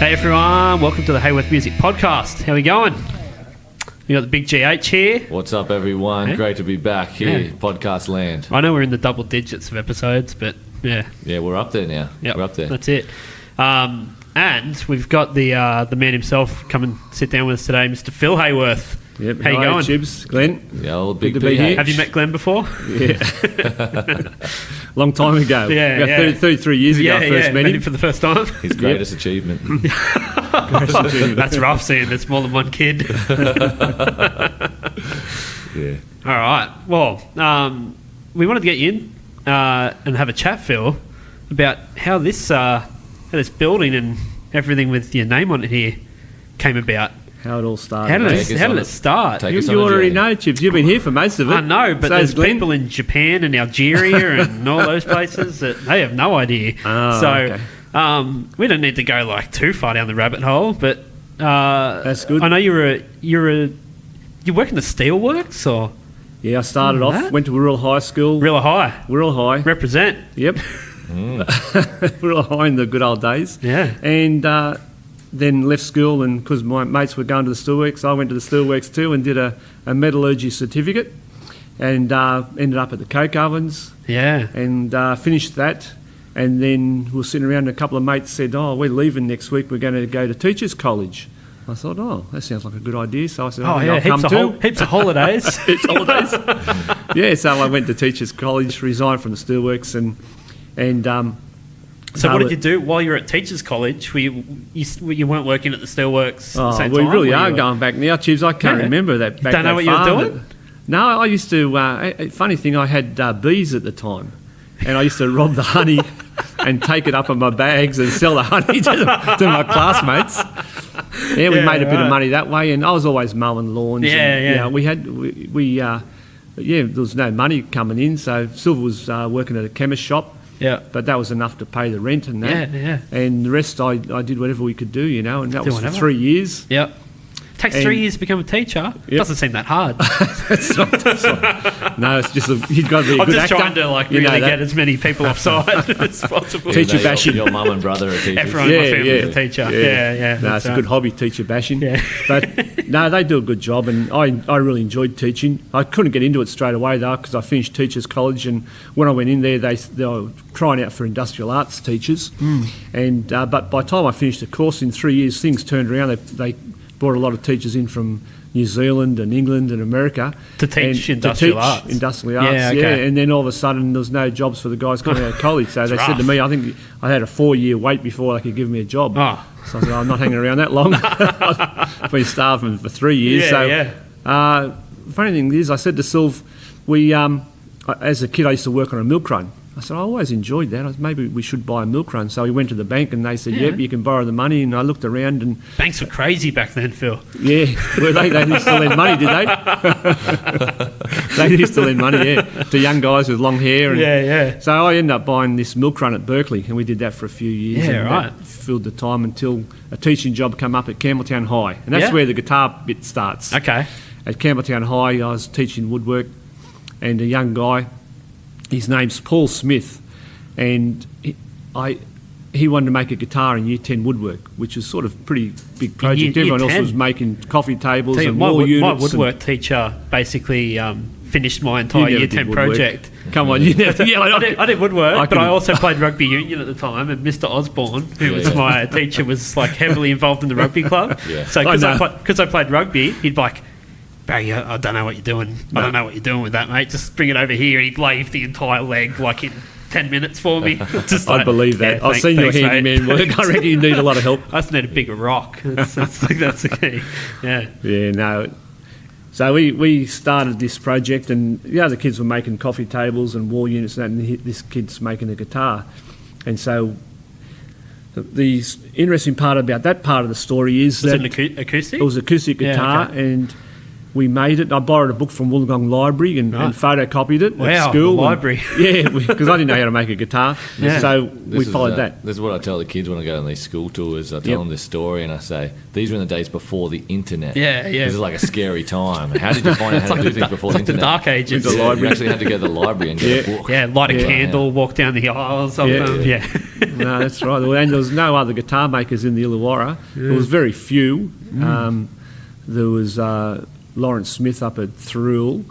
Hey everyone, welcome to the Haworth Music Podcast. How we going? We got the big GH here. What's up, everyone? Hey. Great to be back here, podcast land. I know we're in the double digits of episodes, but yeah. Yeah, we're up there now. Yep, we're up there. That's it. And we've got the man himself come and sit down with us today, Mr. Phil Haworth. Yep. How you Hi, going? Chibs, Glenn. Yeah, old big Good to be here. Have you met Glenn before? Yeah. Long time ago. Yeah, About yeah. 33 years ago I first met him. for the first time. His greatest achievement. That's rough seeing there's more than one kid. Yeah. All right. Well, we wanted to get you in and have a chat, Phil, about how this building and everything with your name on it here came about. How it all started. How did Take it start? take You, us on you a already journey. know, Chibs. You've been here for most of it. I know, but So has there's Glenn. people in Japan and Algeria and all those places that they have no idea. Oh, So okay. we don't need to go like too far down the rabbit hole, but That's good. I know you work in the steelworks or Yeah, I started off, That? went to Wirral High School. Real High. Wirral High. Represent. Yep. Wirral High in the good old days. Yeah. And then left school, and because my mates were going to the steelworks, I went to the steelworks too and did a metallurgy certificate, and ended up at the coke ovens Yeah. and finished that. And then we were sitting around and a couple of mates said, "Oh, we're leaving next week. We're going to go to Teachers College." I thought, "Oh, that sounds like a good idea." So I said, Oh "I think yeah, I'll come too." heaps of holidays. It's holidays. Yeah, so I went to Teachers College, resigned from the steelworks, and So what did you do while you were at Teachers College? You weren't working at the steelworks at the Oh, same we time? really were are you? going back now, Chibs. I can't Yeah. remember that. Back Don't know that what you were far, doing? but- No, I used to. Funny thing, I had bees at the time, and I used to rob the honey and take it up in my bags and sell the honey to my classmates. Yeah, we Yeah, made a bit right. of money that way, and I was always mowing lawns. Yeah, and, yeah. there was no money coming in, so Silver was working at a chemist shop. Yeah. But that was enough to pay the rent and that. Yeah. And the rest, I did whatever we could do, and that Do was for whatever. 3 years. Yep. Takes 3 years to become a teacher. Yep. Doesn't seem that hard. No, it's just you've got to be a I'm good just actor. trying to You know really that. get as many people offside as possible. Teach- Teacher Your- bashing. Your mum and brother are teachers. Everyone in my family is a teacher. Yeah. No, that's it's a right. good hobby, teacher bashing. Yeah. But no, they do a good job, and I really enjoyed teaching. I couldn't get into it straight away though, because I finished Teachers College, and when I went in there, they were trying out for industrial arts teachers, and but by the time I finished the course in 3 years, things turned around. They brought a lot of teachers in from New Zealand and England and America To teach industrial arts. Industrial arts, Yeah, okay. And then all of a sudden, there was no jobs for the guys coming out of college. So they said to me, I think I had a 4-year wait before they could give me a job. Oh. So I said, I'm not hanging around that long. I've been starving for 3 years. Funny thing is, I said to Sylv, as a kid, I used to work on a milk run. I said, I always enjoyed that. I said, maybe we should buy a milk run. So we went to the bank and they said, Yeah. yep, you can borrow the money. And I looked around and, Banks were crazy back then, Phil. yeah, well, they used to lend money, did they? They used to lend money, yeah, to young guys with long hair. And Yeah. So I ended up buying this milk run at Berkeley, and we did that for a few years. Yeah, and right. That filled the time until a teaching job came up at Campbelltown High. And that's Yeah. where the guitar bit starts. Okay. At Campbelltown High, I was teaching woodwork, and a young guy, his name's Paul Smith, and he wanted to make a guitar in Year 10 woodwork, which is sort of pretty big project. Year Everyone else 10? was making coffee tables Tell you, and my, wall wood- units. my and- woodwork teacher basically finished my entire You never Year did 10 woodwork. project. Come on, you never. Yeah, I did woodwork, but I couldn't- also played rugby union at the time, and Mr. Osborne, who was Yeah. my teacher, was like heavily involved in the rugby club. Yeah. So I know. because I played rugby, he'd be like, Barry, I don't know what you're doing. I don't know what you're doing with that, mate. Just bring it over here. And he'd lave the entire leg like in 10 minutes for me. Just I like, believe that. yeah, I've seen your thanks, mate. handyman work. I reckon you need a lot of help. I just need a bigger rock. That's the key. Yeah. Yeah, no. So we started this project, and the other kids were making coffee tables and wall units and that, and this kid's making a guitar. And so the interesting part about that part of the story is Was that it an acoustic? it was acoustic Yeah, guitar, okay. and we made it. I borrowed a book from Wollongong Library and photocopied it Wow, at school. the library. Yeah, because I didn't know how to make a guitar. Yeah. So we followed that. This is what I tell the kids when I go on these school tours. I tell them this story and I say, these were in the days before the internet. Yeah, yeah. This is like a scary time. How did you find out how to do things before the Like the internet? Dark Ages. The Yeah, library. you actually had to go to the library and get a book. Yeah, light a candle, walk down the aisles of them. Yeah. No, that's right. And there was no other guitar makers in the Illawarra. There was very few. There was Lawrence Smith up at Thirroul,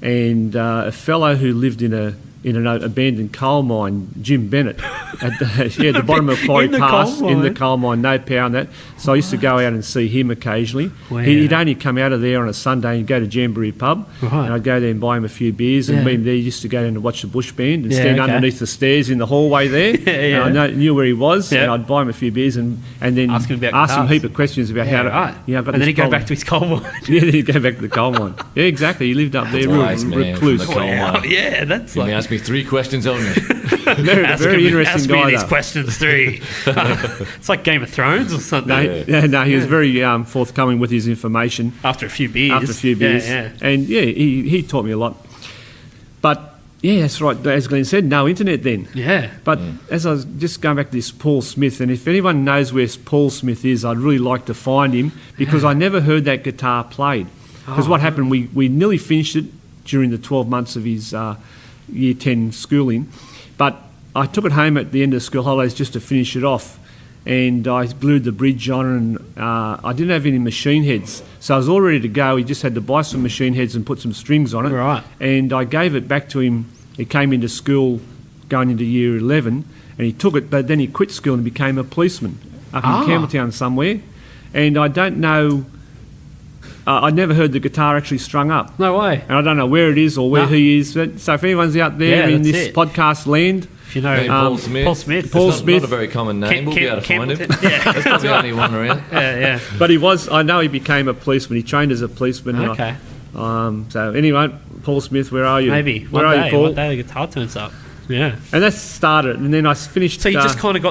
and a fellow who lived in an abandoned coal mine, Jim Bennett, at the bottom of Quarry In the Pass coal in the mine? coal mine, no power and that. So I used to go out and see him occasionally. Wow. He'd only come out of there on a Sunday and go to Jamboree Pub, Right. and I'd go there and buy him a few beers, and Yeah. me and there used to go down and watch the bush band and Yeah, stand okay. underneath the stairs in the hallway there. Yeah. And I knew where he was, Yeah. and I'd buy him a few beers and then Ask him about him a guitars. heap of questions about how to. right. Yeah, I've got And then this he'd go problem. back to his coal mine. Yeah, then he'd go back to the coal mine. Yeah, exactly. He lived up there, real wise man from recluse. the coal mine. Yeah, that's He like... asked me 3 questions only. Very, Ask very him- interesting ask guy. me these though. questions 3. It's like Game of Thrones or something. No, he was very forthcoming with his information After a few beers. after a few beers. Yeah, And he taught me a lot. But yeah, that's right. As Glenn said, no internet then. yeah. But as I was just going back to this Paul Smith, and if anyone knows where Paul Smith is, I'd really like to find him because I never heard that guitar played. Because what happened, we nearly finished it during the 12 months of his Year 10 schooling, but I took it home at the end of school holidays just to finish it off, and I glued the bridge on, and I didn't have any machine heads, so I was all ready to go. He just had to buy some machine heads and put some strings on it. Right. And I gave it back to him. He came into school going into year 11, and he took it, but then he quit school and became a policeman up in Campbelltown somewhere. And I don't know, I never heard the guitar actually strung up. No way. And I don't know where it is or where No. he is. But, so if anyone's out there Yeah, in that's this it. podcast land, If you know Paul Smith. Paul Smith. Paul It's Smith. not a very common name. Cam- We'll be able to find him. Campbellton. Yeah. There's probably only one around. Yeah. but I know he became a policeman. He trained as a policeman. and Okay. so anyway, Paul Smith, where are you? Maybe. Where One are day, you, Paul? one day the guitar turns up. Yeah. And that started, and then I finished. So you just kind of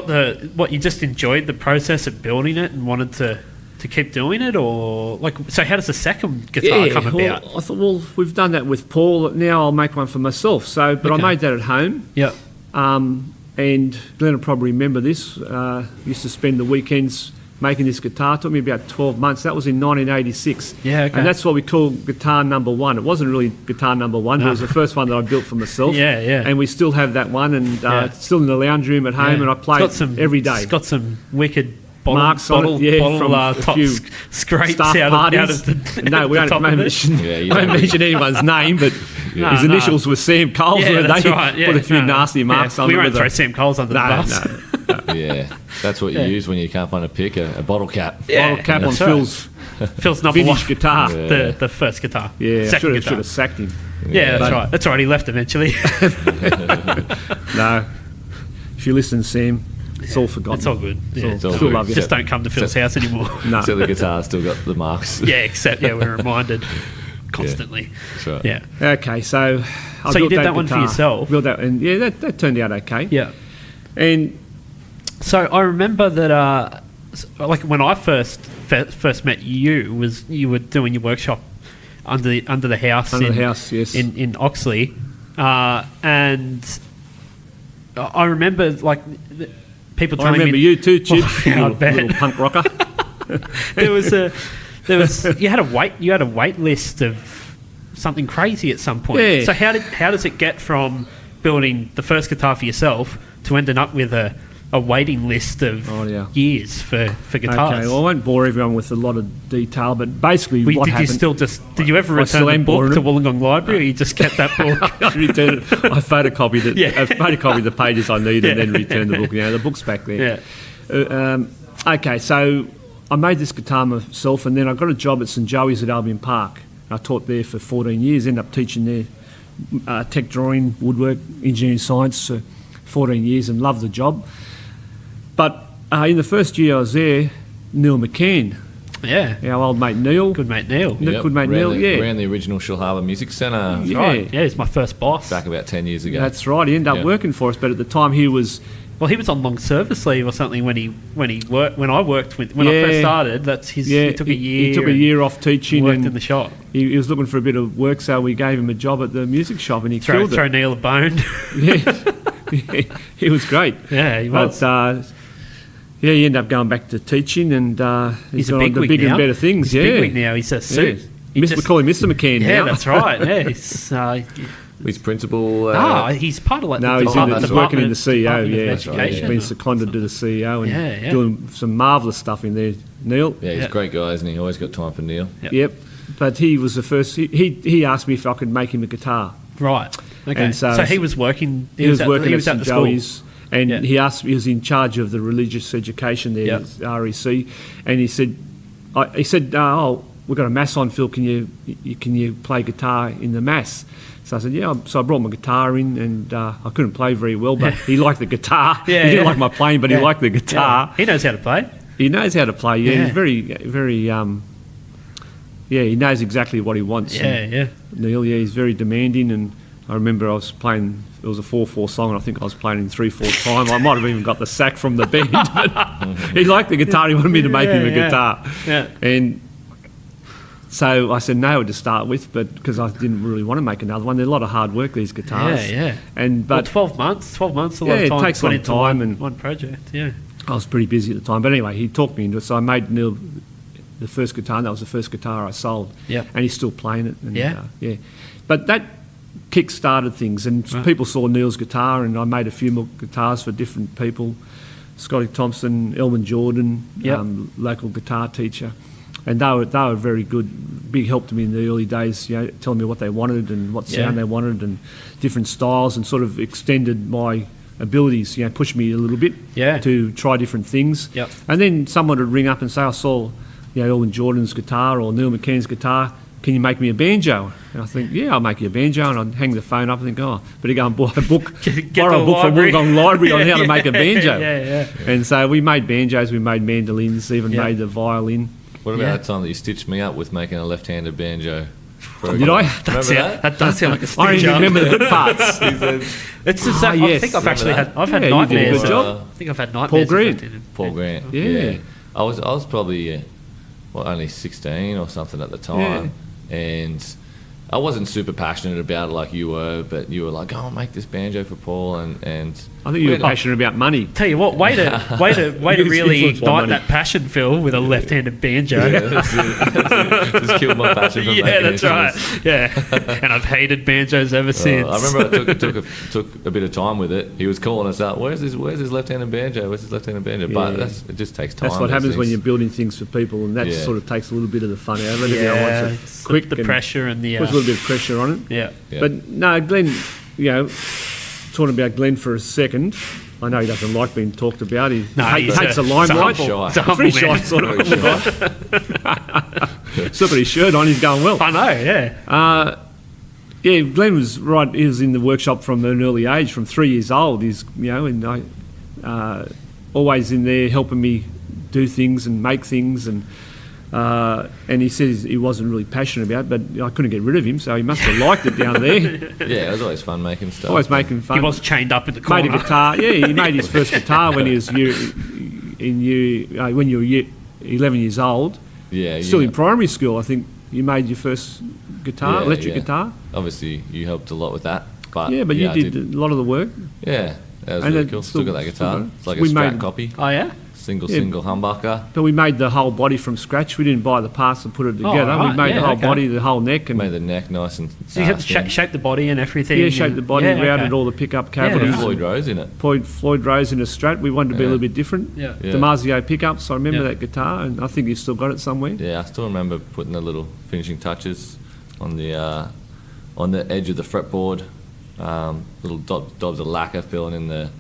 got you just enjoyed the process of building it and wanted to keep doing it, or like, so how does the second guitar come well, about? I thought, well, we've done that with Paul. Now I'll make one for myself. So, but Okay. I made that at home. Yep. And Glenn will probably remember this. Used to spend the weekends making this guitar. It took me about 12 months. That was in 1986. Yeah, okay. And that's what we call guitar number 1. It wasn't really guitar number 1. It was the first one that I built for myself. Yeah, yeah. And we still have that one, and Yeah. it's still in the lounge room at home, and I play It's got it every day. It's got some wicked Marks on it, from a top few scrapes staff out parties. of the No, we the don't top of it. mention, Yeah, you I won't don't mention anyone's name, but No, his no. initials were Sam Coles. Yeah, weren't that's they? right. Yeah, Put a few no, nasty marks on We it. won't with throw a- Sam Coles under the No, bus. Yeah, that's what you use when you can't find a pick, a bottle cap. Bottle cap on that's right. Phil's Phil's number vintage one guitar. Yeah. the first guitar. Yeah, Second should guitar. have sacked him. Yeah, that's But- right. That's right. He left eventually. No. If you listen, Sam, it's all forgotten. It's all good. Yeah. It's all Still good. love you. Just don't come to Phil's house anymore. No. So the guitar's still got the marks. Yeah, except we're reminded constantly. That's right. Yeah. Okay, so I So you built did that one for guitar. yourself? Built that, and yeah, that turned out okay. Yeah. And So I remember that, like when I first met you, was you were doing your workshop under the house Under the house, yes. in Oxley, and I remember like people I telling remember me you too, Chibs, Oh, yeah, I little, bet. little punk rocker. there was you had a wait list of something crazy at some point. Yeah. So how does it get from building the first guitar for yourself to ending up with a waiting list of years for guitars? Okay, well, I won't bore everyone with a lot of detail, but basically Did what you happened... did you ever I return still the am book boring to them. Wollongong Library, or you just kept that book? I returned it. I photocopied it. Yeah. I photocopied the pages I need and Yeah. then returned the book. The book's back there. Yeah. Okay, so I made this guitar myself, and then I got a job at St Joey's at Albion Park. I taught there for 14 years, ended up teaching there tech drawing, woodwork, engineering science for 14 years, and loved the job. But in the first year I was there, Neil McCann, Yeah. our old mate Neil, Good mate Neil. Yep. Good mate Neil, yeah. Ran the original Shillharbour Music Centre Yeah. Right. Yeah, he's my first boss. back about 10 years ago. that's right, he ended up Yeah. working for us, but at the time he was Well, he was on long service leave or something when I worked with when I first started. That's his. Yeah, he took a year. He took a year off teaching. Worked and in the shop. He was looking for a bit of work, so we gave him a job at the music shop, and he killed it. Throw Neil a bone. He was great. Yeah, he was. But, he ended up going back to teaching, and he's gone a on big to wig bigger now. and better things. He's a big wig now. He's a suit. We call him Mr. McCann now. Yeah, that's right. Yeah, He's principal. he's part of like No, the he's working in the CEO. Department of Yeah, Education. he's been seconded to the CEO and Yeah. doing some marvellous stuff in there. Neil. Yeah, he's a great guy, isn't he? Always got time for Neil. Yep. But he was the first. He asked me if I could make him a guitar. Right. Okay. And So he was working. He was working he at was at St the school. Joey's, and he asked. He was in charge of the religious education there, REC, and he said, "Oh, we've got a mass on, Phil. Can you play guitar in the mass?" So I said, "Yeah." So I brought my guitar in, and I couldn't play very well, but he liked the guitar. He didn't like my playing, but he liked the guitar. Yeah. He knows how to play. He knows how to play. Yeah. He's very. He knows exactly what he wants. Yeah. Neil, he's very demanding, and I remember I was playing, it was a 4/4 song, and I think I was playing in 3/4 time. I might have even got the sack from the band, but he liked the guitar, he wanted me to make him a guitar. Yeah. And so I said no to start with, but because I didn't really want to make another one. They're a lot of hard work, these guitars. Yeah. But 12 months, a lot of time. it takes a lot of into time, and one project, yeah. I was pretty busy at the time. But anyway, he talked me into it, so I made Neil the first guitar, and that was the first guitar I sold. Yep. And he's still playing it. And, Yeah. But that kick-started things, and Right. people saw Neil's guitar, and I made a few more guitars for different people. Scotty Thompson, Elman Jordan, Yep. local guitar teacher. And they were very good, big help to me in the early days, telling me what they wanted and what sound they wanted and different styles, and sort of extended my abilities, pushed me a little bit to try different things. Yep. And then someone would ring up and say, I saw Elman Jordan's guitar or Neil McCann's guitar, can you make me a banjo? And I think, I'll make you a banjo. And I'd hang the phone up and think, better go and borrow a book, borrow a book from Wollongong Library on how to make a banjo. Yeah. And so we made banjos, we made mandolins, even made the violin. What about that time that you stitched me up with making a left-handed banjo? Did I? That does sound like a I don't stitch even up. remember the good parts. It's just I yes. think I've actually had Yeah, you did a nightmares. good job. I think I've had nightmares. Paul Grant. Yeah. I was probably only 16 or something at the time, and I wasn't super passionate about it like you were, but you were like, "Oh, I'll make this banjo for Paul," and I think you were passionate about money. Tell you what, way to really ignite that passion, Phil, with a left-handed banjo. just killed my passion from making that's instruments. right. Yeah, and I've hated banjos ever since. I remember I took a bit of time with it. He was calling us up. Where's his left-handed banjo? Where's his left-handed banjo? But it just takes time. That's what happens when you're building things for people, and that sort of takes a little bit of the fun out of it. Yeah, It's quick, the pressure and the puts a little bit of pressure on it. Yeah. But no, Glenn, talking about Glenn for a second. I know he doesn't like being talked about. He hates the limelight. He's a humble Pretty shy, man. sort of. Still got his shirt on. He's going well. I know. Yeah. Glenn was right. He was in the workshop from an early age, from 3 years old. He's and I always in there helping me do things and make things, and he says he wasn't really passionate about it, but I couldn't get rid of him, so he must have liked it down there. Yeah, it was always fun making stuff. Always making fun. He was chained up in the corner. Made a guitar. Yeah, he made his first guitar when he was when you were 11 years old. Yeah, still in primary school, I think you made your first guitar, electric guitar. Obviously, you helped a lot with that. But you did a lot of the work. Yeah, that was really cool. Still got that guitar. It's like a Strat copy. Oh yeah. Single humbucker. But we made the whole body from scratch. We didn't buy the parts and put it together. Right. We made the whole body, the whole neck. And made the neck nice and so you had to shape the body and everything. Yeah, shaped the body, routed all the pickup cavities. Floyd Rose in it. Floyd Rose in a Strat. We wanted to be a little bit different. Yeah. DiMarzio pickups. I remember that guitar, and I think you've still got it somewhere. Yeah, I still remember putting the little finishing touches on the edge of the fretboard. Little dobs of lacquer filling in the.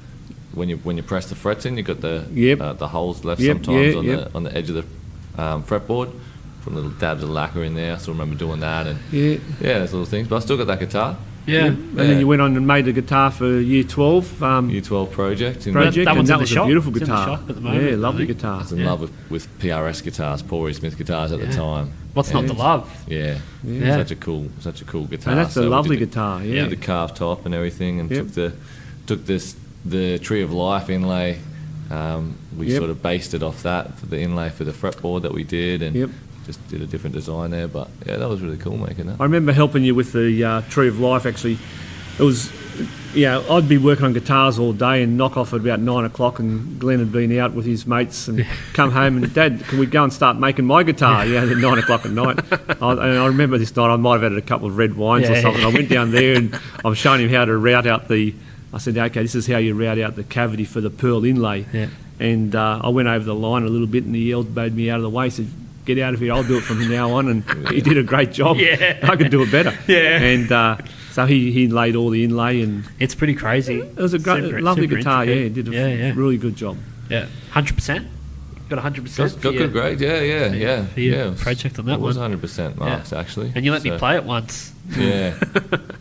When you press the frets in, you got the holes left sometimes on the edge of the fretboard. Put little dabs of lacquer in there. I still remember doing that, and those little things. But I still got that guitar. Yeah. And then you went on and made a guitar for Year 12. Year 12 project. That and one's that in the was shop. a beautiful It's in the guitar. shop at the moment, Yeah, lovely I think. guitar. I was in love with PRS guitars, Paul Reed Smith guitars at the time. What's not to love? Yeah. Yeah. Such a cool guitar. And that's a So we lovely did guitar. did Yeah. the carved top and everything, and took this the Tree of Life inlay, we Yep. sort of based it off that for the inlay for the fretboard that we did, and Yep. just did a different design there. But yeah, that was really cool making that. I remember helping you with the Tree of Life, actually. It was, I'd be working on guitars all day and knock off at about 9 o'clock, and Glenn had been out with his mates and come home and, Dad, can we go and start making my guitar? At 9 o'clock at night. And I remember this night I might have had a couple of red wines or something. I went down there and I was showing him how to route out I said, okay, this is how you route out the cavity for the pearl inlay. Yeah. And I went over the line a little bit and he elbowed me out of the way. He said, get out of here, I'll do it from now on. And he did a great job. Yeah. I could do it better. Yeah. And so he laid all the inlay, and It's pretty crazy. it was a great, lovely guitar. Yeah, he did a really good job. Yeah. 100%? Got 100%? Got good grade, yeah. For your project on that it was one. 100% marks actually. And you let me So, play it once. Yeah,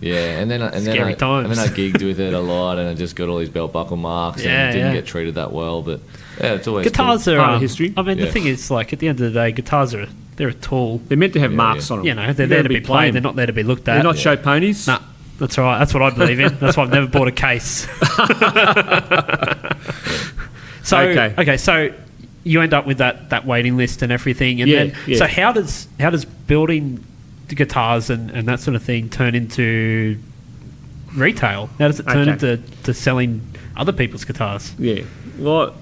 yeah, and then I gigged with it a lot, and I just got all these belt buckle marks, and didn't get treated that well. But yeah, it's always Guitars cool. are Part of history. I mean, the Yeah. thing is, like, at the end of the day, guitars they're a tool. They're meant to have Yeah, marks yeah. on them. You know, they're there to be played. They're not there to be looked at. They're not show ponies. Nah, that's right. That's what I believe in. That's why I've never bought a case. Okay. So you end up with that waiting list and everything, and Yeah, then yeah. so how does building the guitars and that sort of thing turn into retail? How does it turn Okay. into selling other people's guitars? Yeah. Well,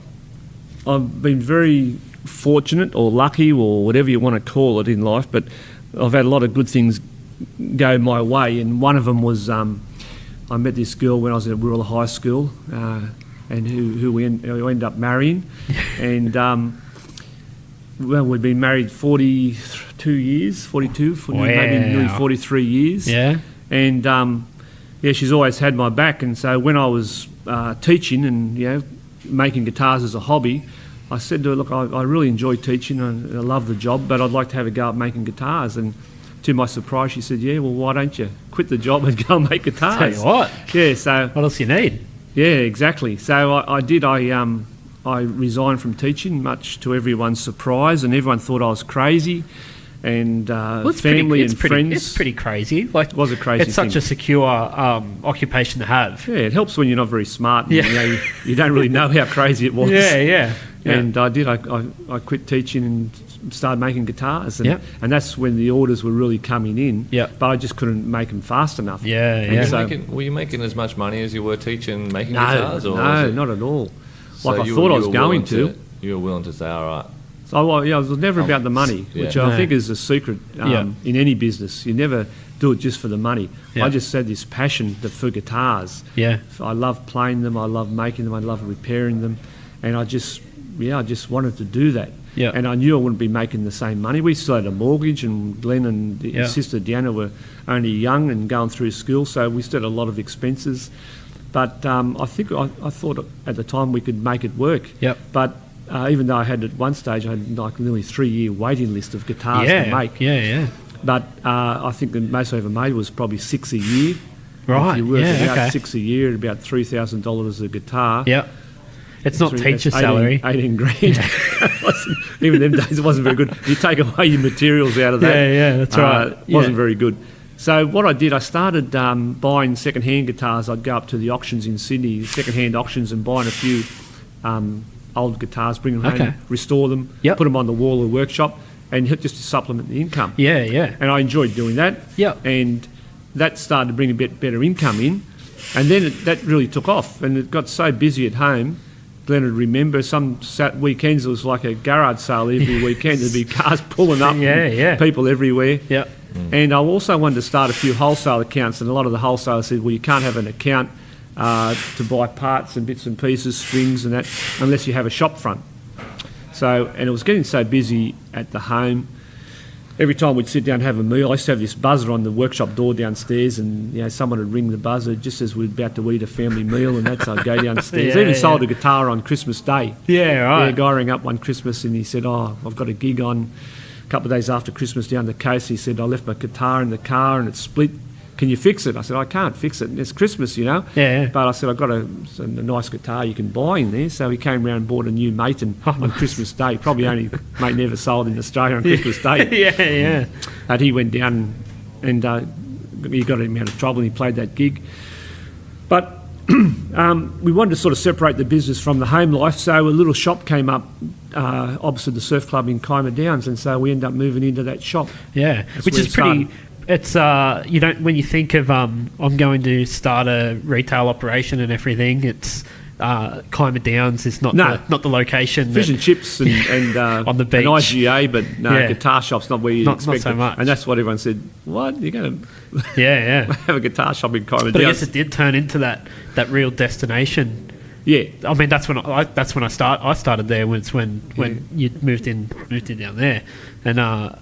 I've been very fortunate or lucky or whatever you want to call it in life, but I've had a lot of good things go my way, and one of them was I met this girl when I was at rural high school, and who we ended up marrying, and well, we'd been married 42 years, maybe nearly 43 years. Yeah. And she's always had my back. And so when I was teaching and making guitars as a hobby, I said to her, look, I really enjoy teaching and I love the job, but I'd like to have a go at making guitars. And to my surprise, she said, yeah, well, why don't you quit the job and go and make guitars? Tell you what. Yeah, so What else you need? yeah, exactly. So I did. I resigned from teaching, much to everyone's surprise, and everyone thought I was crazy. And family and friends. It's pretty crazy. Like, It was a crazy It's such thing. a secure occupation to have. Yeah, it helps when you're not very smart. And, Yeah. you don't really know how crazy it was. Yeah. And I did. I quit teaching and started making guitars, and, Yeah. and that's when the orders were really coming in. Yeah. But I just couldn't make them fast enough. Yeah. So- Were you making as much money as you were teaching making No, guitars? Or was it- not at all. so Like I you thought were- I you was were going willing to. You were willing to say, all right. So it was never about the money, Yeah. which No. I think is a secret in any business. You never do it just for the money. Yeah. I just had this passion for guitars. Yeah. I love playing them. I love making them. I love repairing them, and I just wanted to do that. Yeah. And I knew I wouldn't be making the same money. We still had a mortgage, and Glenn and Yeah. his sister Deanna were only young and going through school, so we still had a lot of expenses. But I think I thought at the time we could make it work. Yep. But even though I had at one stage, I had like nearly 3-year waiting list of guitars to make. Yeah. But I think the most I ever made was probably 6 a year. Right. If you work Yeah. it out, Okay. 6 a year at about $3,000 a guitar. Yeah. It's not That's teacher 18 salary. 18 grand. Even them days, it wasn't very good. You take away your materials out of that. Yeah, that's right. It wasn't Yeah. very good. So what I did, I started buying second-hand guitars. I'd go up to the auctions in Sydney, second-hand auctions, and buying a few old guitars, bring them Okay. home, restore them, Yep. put them on the wall of the workshop, and just to supplement the income. Yeah. And I enjoyed doing that. Yep. And that started to bring a bit better income in. And then that really took off, and it got so busy at home. Glenn would remember some weekends it was like a garage sale every weekend. There'd be cars pulling up, and people everywhere. Yeah. And I also wanted to start a few wholesale accounts, and a lot of the wholesalers said, well, you can't have an account to buy parts and bits and pieces, strings and that, unless you have a shop front. So, and it was getting so busy at the home. Every time we'd sit down and have a meal, I used to have this buzzer on the workshop door downstairs, and someone would ring the buzzer just as we're about to eat a family meal, and that's I'd go downstairs. Yeah, Even sold yeah. a guitar on Christmas Day. Yeah, right. Yeah, a guy rang up one Christmas and he said, I've got a gig on a couple of days after Christmas down the coast. He said, I left my guitar in the car and it's split. Can you fix it? I said, I can't fix it. It's Christmas, Yeah. But I said, I've got a nice guitar you can buy in there. So he came round and bought a new Maton on Christmas Day. Probably only mate never sold in Australia on Christmas Day. Yeah. And he went down and he got him out of trouble and he played that gig. But we wanted to sort of separate the business from the home life, so a little shop came up opposite the surf club in Kiama Downs, and so we ended up moving into that shop. Yeah, That's which where is it pretty. started. It's you don't when you think of I'm going to start a retail operation and everything. It's Kiama Downs is not the location. Fish and chips and on the beach. and IGA, but no, Yeah. guitar shop's not where you expect not so it. much. And that's what everyone said. What, you're going to Yeah. have a guitar shop in Kiama But I Downs? guess it did turn into that real destination. Yeah, I mean, that's when I started there. Was when you moved in down there, and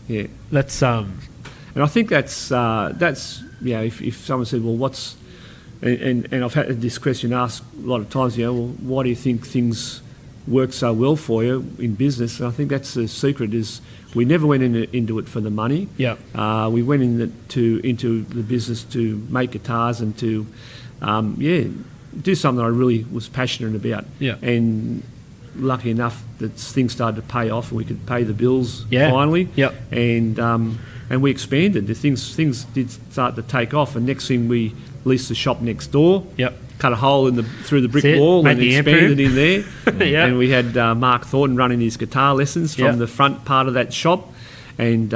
yeah. that's And I think that's if someone said, well, what's and I've had this question asked a lot of times, well, why do you think things work so well for you in business? And I think that's the secret is we never went into it for the money. Yeah. We went into the business to make guitars and to do something I really was passionate about. Yeah. And lucky enough that things started to pay off and we could pay the bills Yeah. finally. Yep. And we expanded. The things did start to take off, and next thing we leased the shop next door. Yep. Cut a hole through the brick That's it. wall Made and the amp expanded room. in there. Yeah. And we had Mark Thornton running his guitar lessons from Yep. the front part of that shop, and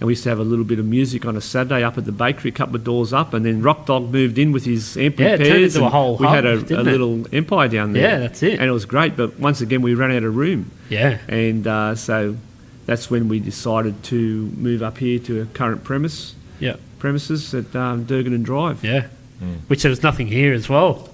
we used to have a little bit of music on a Saturday up at the bakery, a couple of doors up, and then Rock Dog moved in with his amp Yeah, it turned repairs. into a and whole we hub, had a didn't it? little empire down there. Yeah, that's it. And it was great, but once again we ran out of room. Yeah. And so that's when we decided to move up here to a current premises at Durgan and Drive. Yeah. Which there was nothing here as well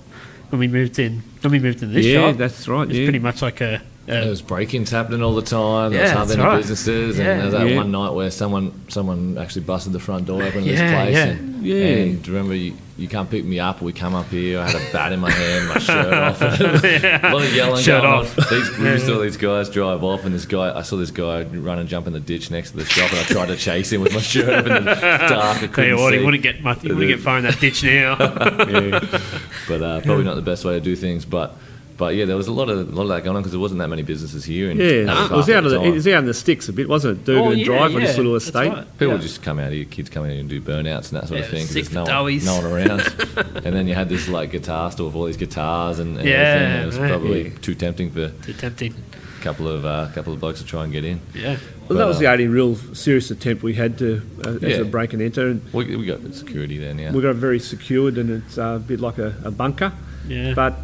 when we moved in. When we moved in this Yeah, shop, that's right. it's Yeah. pretty much like a There was break-ins happening all the time. There Yeah, was that's having right. businesses, Yeah. and there was that Yeah. one night where someone actually busted the front door open in this Yeah, place. yeah. And, Yeah. and do you remember you can't pick me up? We come up here. I had a bat in my hand, my shirt off. A lot of yelling Shirt going off. on. We saw these guys drive off, and I saw this guy run and jump in the ditch next to the shop, and I tried to chase him with my shirt up in the dark. I Tell couldn't you what, see. he wouldn't get far in that ditch now. But probably not the best way to do things. But yeah, there was a lot of that going on because there wasn't that many businesses here. Yeah, It it was out in the sticks a bit, wasn't it? Durgan and Drive on this little that's estate. right. People Yeah. just come out here, kids come out here and do burnouts and that sort of Yeah, thing. 'cause sick there's for no doughies. one around. And then you had this like guitar store with all these guitars and Yeah, everything. It was right. probably too tempting for Too tempting. a couple of blokes to try and get in. Yeah. Well, that was the only real serious attempt we had to as Yeah. a break and enter. And We got security there now. we got it very secured, and it's a bit like a bunker. Yeah. But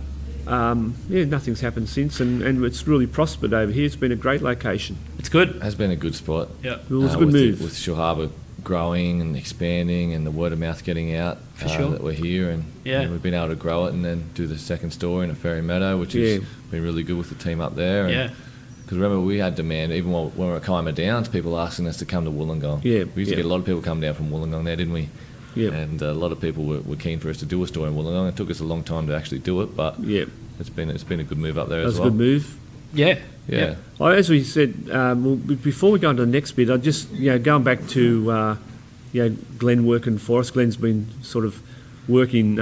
nothing's happened since, and it's really prospered over here. It's been a great location. It's good. It has been a good spot. Yeah. It was a good with move. with Shore Harbour growing and expanding and the word of mouth getting out For sure. that we're here and Yeah. we've been able to grow it and then do the second store in a Ferry Meadow, which Yeah. has been really good with the team up there. Yeah. Because remember, we had demand, even when we were at Kiama Downs, people asking us to come to Wollongong. Yeah, We used to yeah. get a lot of people come down from Wollongong there, didn't we? Yeah. And a lot of people were keen for us to do a store in Wollongong. It took us a long time to actually do it, but Yeah, it's been a good move up there that was as a well. good move. Yeah. Yeah. As we said, before we go on to the next bit, I just going back to Glenn working for us. Glenn's been sort of working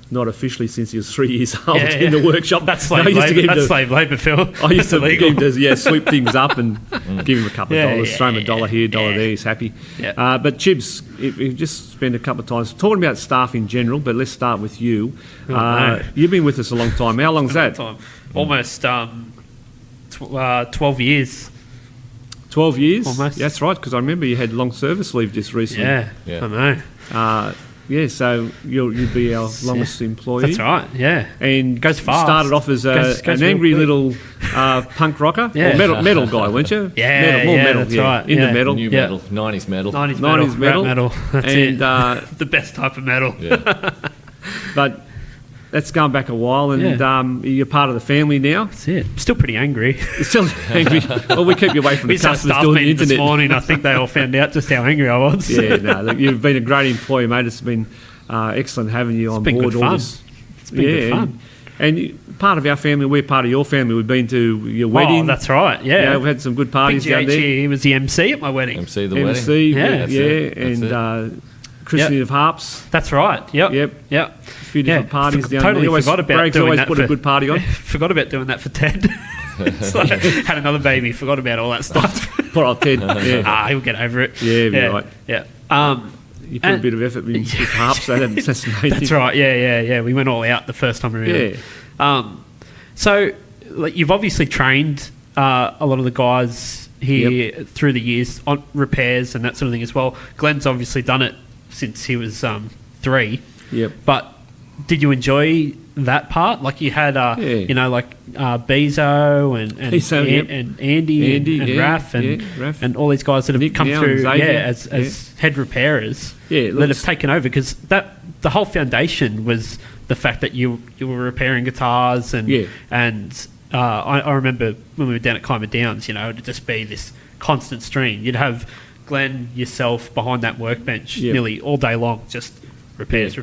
not officially since he was 3 years old Yeah, in yeah. the workshop. That's I slave used to labour. get him That's to- slave labour, Phil. I used That's to illegal. get him to sweep things up and give him a couple of Yeah, dollars, yeah, throw him a yeah, dollar here, dollar yeah. there. He's happy. Yeah. But Chibs, we've just spent a couple of times talking about staff in general. But let's start with you. no. You've been with us a long time. How long's that? Time. Almost 12 years. 12 years. Almost. That's right. Because I remember you had long service leave just recently. Yeah. Yeah. I know. So you'd be our longest employee. That's right. Yeah. And Goes fast. started off as Goes an real angry quick. little punk rocker, Yeah. or metal guy, weren't you? Yeah, metal, more yeah, metal, that's yeah. right, Into yeah. metal. New Yeah. metal, 90s metal. 90s metal. 90s metal. Rap metal. That's And it. The best type of metal. Yeah. but that's going back a while, and you're part of the family now. That's it. Still pretty angry. You're still angry. Well, we keep you away from We the just had a customers staff doing the meeting this internet. morning. I think they all found out just how angry I was. Yeah, no, look, you've been a great employee, mate. It's been excellent having you on been board. good all fun. this. It's been good fun. Part of our family, we're part of your family. We've been to your wedding. Oh, that's right. Yeah. We've had some good Big parties down GH there. here, he was the MC at my wedding. MC the MC, wedding. Yeah, that's it. and That's it. Christening of Harps. That's right. Yep. Yep. Yep. A few different parties down Totally there. Always, forgot about Bragg's doing always that put a good party on. Forgot about doing that for Ted. It's like, had another baby. Forgot about all that stuff. Poor old Ted. Yeah. He'll get over it. Yeah, be right. Yeah. You put a bit of effort in with harps. That's the main That's thing. right. Yeah. We went all out the first time around. Yeah. So, like, you've obviously trained a lot of the guys here through the years on repairs and that sort of thing as well. Glenn's obviously done it since he was 3. Yep. But did you enjoy that part? Like you had, Bezo and Andy and Raph Raph. and all these guys that have Nick come now through, and Xavier. as head repairers Yeah, that have taken over, because the whole foundation was the fact that you were repairing guitars and I remember when we were down at Kiama Downs, it'd just be this constant stream. You'd have Glenn, yourself behind that workbench nearly all day long, just repairs,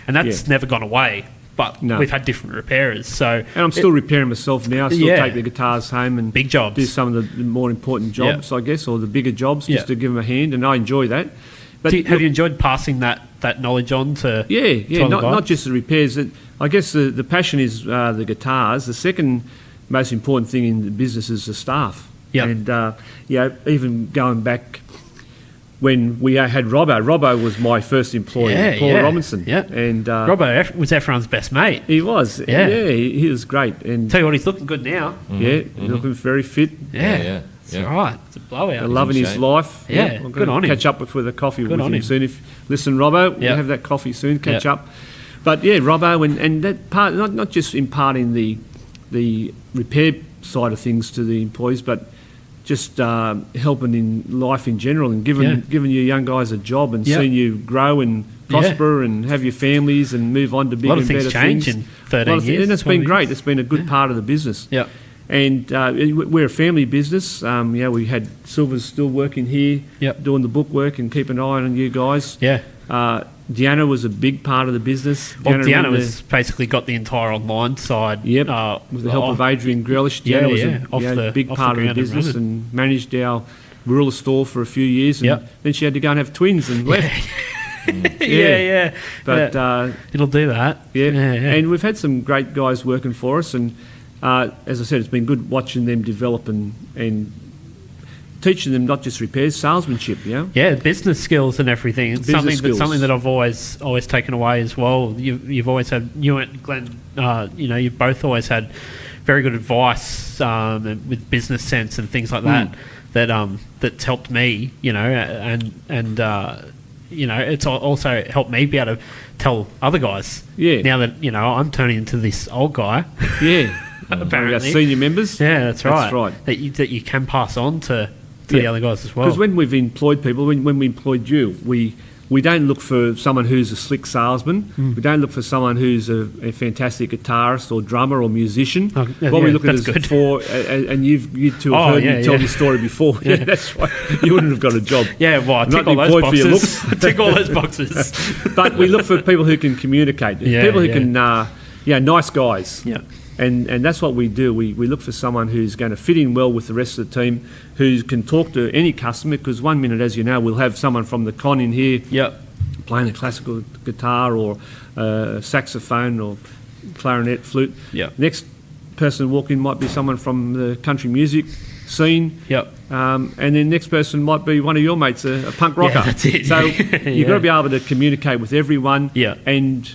and that's never gone away. But we've had different repairers, so and I'm still repairing myself now. I still take the guitars home and big jobs, do some of the more important jobs, I guess, or the bigger jobs, just to give them a hand, and I enjoy that. But have you enjoyed passing that knowledge on to? Yeah, not just the repairs. I guess the passion is the guitars. The second most important thing in the business is the staff. Yeah, and even going back when we had Robbo. Robbo was my first employee, Paul Robinson. Yeah, and Robbo was everyone's best mate. He was. Yeah, he was great. And tell you what, he's looking good now. Looking very fit. Yeah. That's right. It's a blowout. Loving his life. Yeah, I'm good on him. Catch up with a coffee good with him soon. Listen, Robbo, we'll have that coffee soon. Catch up. But Robbo, and that part, not just imparting the repair side of things to the employees, but just helping in life in general and giving you young guys a job and seeing you grow and prosper and have your families and move on to bigger and better things. A lot of things change in 13 years. And it's been great. It's been a good part of the business. Yeah. And we're a family business. We had Silver's still working here, doing the bookwork and keep an eye on you guys. Yeah. Deanna was a big part of the business. Deanna was basically got the entire online side. Yep. With the help of Adrian Grealish. Deanna was a big part of the business and managed our guerrilla store for a few years. And then she had to go and have twins and left. But it'll do that. Yeah. And we've had some great guys working for us, and as I said, it's been good watching them develop and teaching them not just repairs, salesmanship. Yeah, business skills and everything. It's something that I've always taken away as well. You've always had, you and Glenn, you've both always had very good advice with business sense and things like that. That's helped me, and it's also helped me be able to tell other guys. Yeah. Now that I'm turning into this old guy. Yeah. Apparently, our senior members. Yeah, that's right. That you can pass on to the other guys as well. Because when we've employed people, when we employed you, we don't look for someone who's a slick salesman. We don't look for someone who's a fantastic guitarist or drummer or musician. What we look at is and you two have heard me tell this story before. Yeah, that's right. You wouldn't have got a job. Yeah, well, I tick all those boxes. Tick all those boxes. But we look for people who can communicate. People who can, nice guys. Yeah. And that's what we do. We look for someone who's going to fit in well with the rest of the team, who can talk to any customer, because one minute, as you know, we'll have someone from the con in here playing a classical guitar or saxophone or clarinet, flute. Yep. Next person walk in might be someone from the country music scene. Yep. And then next person might be one of your mates, a punk rocker. Yeah, that's it. So you've got to be able to communicate with everyone and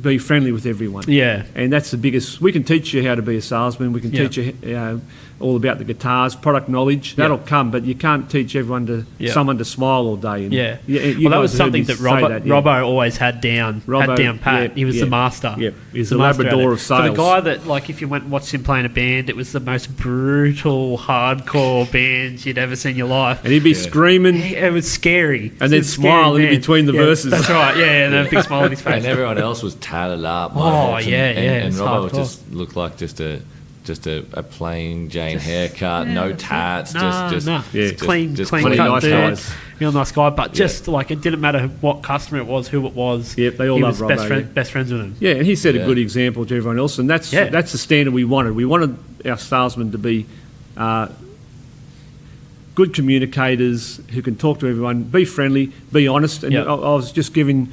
be friendly with everyone. Yeah. And that's the biggest. We can teach you how to be a salesman. We can teach you all about the guitars, product knowledge. That'll come, but you can't teach everyone someone to smile all day. And well, that was something that Robbo always had down pat. He was the master. Yeah, he's the Labrador of sales. For the guy that, like, if you went and watched him play in a band, it was the most brutal, hardcore band you'd ever seen in your life. And he'd be screaming. It was scary. And then smile in between the verses. That's right, and a big smile on his face. And everyone else was tatted up. And Robbo just looked like just a plain Jane haircut, no tats, just clean cut dude, real nice guy. But just like, it didn't matter what customer it was, who it was. Yeah, they all loved Robbo. Best friends with him. Yeah, and he set a good example to everyone else, and that's the standard we wanted. We wanted our salesmen to be good communicators who can talk to everyone, be friendly, be honest. And I was just giving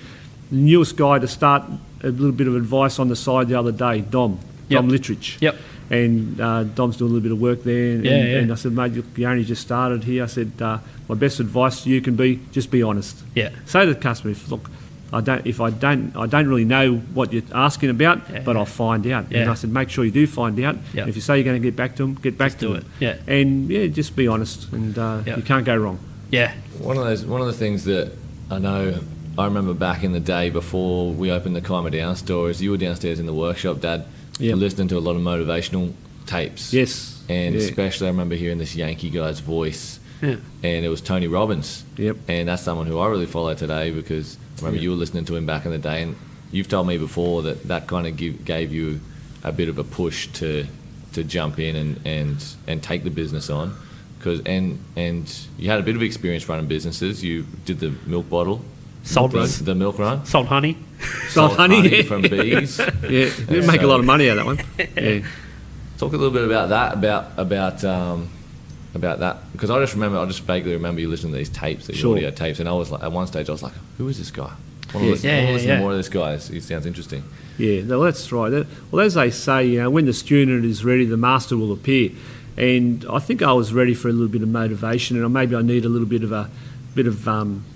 the newest guy to start a little bit of advice on the side the other day, Dom Littrich. Yep. And Dom's doing a little bit of work there. And I said, mate, you only just started here. I said, my best advice to you can be, just be honest. Yeah. Say to the customer, look, I don't really know what you're asking about, but I'll find out. Yeah. And I said, make sure you do find out. Yeah. If you say you're going to get back to them, get back to them. Yeah. And just be honest, and you can't go wrong. Yeah. One of the things that I know, I remember back in the day before we opened the Kiama Downs store, is you were downstairs in the workshop, Dad, listening to a lot of motivational tapes. Yes. And especially I remember hearing this Yankee guy's voice. Yeah. And it was Tony Robbins. Yep. And that's someone who I really follow today, because I remember you were listening to him back in the day, and you've told me before that kind of gave you a bit of a push to jump in and take the business on. And you had a bit of experience running businesses. You did the milk bottle. Sold the milk run. Sold honey. Sold honey from bees. Yeah, you make a lot of money out of that one. Yeah. Talk a little bit about that, about that, because I just vaguely remember you listening to these tapes, these audio tapes, and I was like, at one stage I was like, who is this guy? I want to listen to more of this guy. He sounds interesting. Yeah, no, that's right. Well, as they say, when the student is ready, the master will appear. And I think I was ready for a little bit of motivation, and maybe I need a little bit of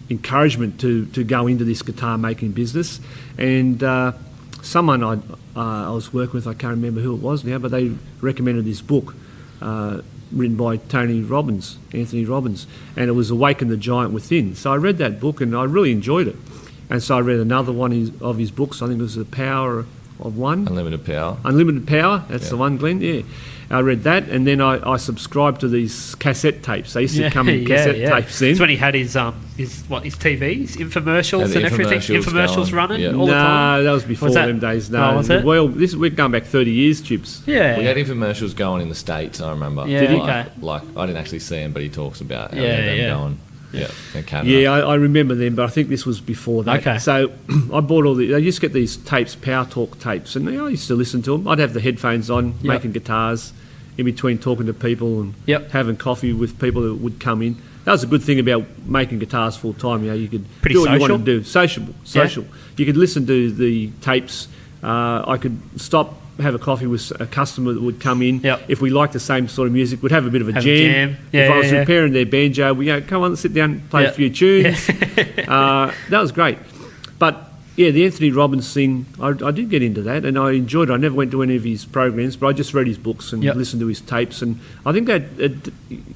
encouragement to go into this guitar making business. And someone I was working with, I can't remember who it was now, but they recommended this book written by Anthony Robbins, and it was Awaken the Giant Within. So I read that book and I really enjoyed it. And so I read another one of his books. I think it was The Power of One. Unlimited Power. Unlimited Power, that's the one, Glenn, yeah. I read that, and then I subscribed to these cassette tapes. They used to come in cassette tapes then. That's when he had his TV, his infomercials and everything. Infomercials running all the No, time. that was before them days. No, was it? Well, we're going back 30 years, Chips. Yeah. We had infomercials going in the States, I remember. Yeah, Did he? Like I didn't actually see him, but he talks about how Yeah, they're yeah. going. Yeah, in Canada. Yeah, I remember them, but I think this was before that. Okay. So I bought I used to get these tapes, Power Talk tapes, and I used to listen to them. I'd have the headphones on, making guitars, in between talking to people and having coffee with people that would come in. That was a good thing about making guitars full time. You could Pretty do what social. you wanted to do. Social. Yeah. You could listen to the tapes. I could stop, have a coffee with a customer that would come in. Yep. If we liked the same sort of music, we'd have a bit of a Have a jam. jam. Yeah, if I was yeah. repairing their banjo, we go, come on, sit down, play a few tunes. That was great. But yeah, the Anthony Robbins thing, I did get into that, and I enjoyed it. I never went to any of his programs, but I just read his books and listened to his tapes, and I think that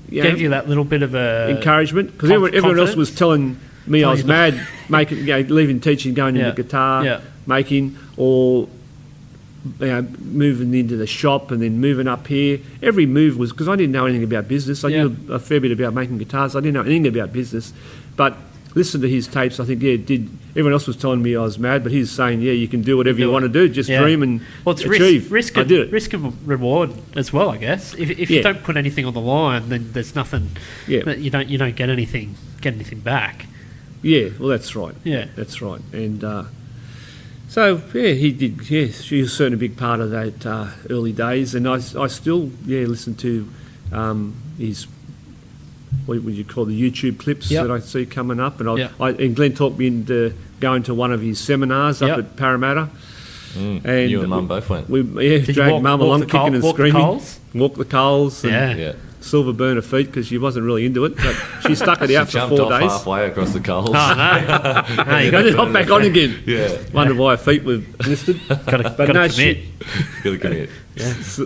Gave you that little bit of encouragement, because everyone else was telling me I was mad, leaving teaching, going into guitar making, or moving into the shop and then moving up here. Every move was, because I didn't know anything about business. I knew a fair bit about making guitars. I didn't know anything about business, but listen to his tapes. I think everyone else was telling me I was mad, but he's saying you can do whatever you want to do, just dream and achieve. Risk I did it. Risk and reward as well, I guess. If you don't put anything on the line, then there's nothing. Yeah. You don't get anything back. Yeah, well, that's right. Yeah, that's right. And so he did. Yes, she was certainly a big part of that early days, and I still listen to his. What would you call the YouTube clips that I see coming up? And and Glenn talked me into going to one of his seminars up at Parramatta. And you and Mum both went. We dragged Mum along, kicking and screaming. Walk the coals. Silver burn her feet because she wasn't really into it, but she stuck it out for 4 days. Jumped off halfway across the coals. Oh, no. You got to hop back on again. Yeah. Wondered why her feet were blistered. Got to commit. Got to commit.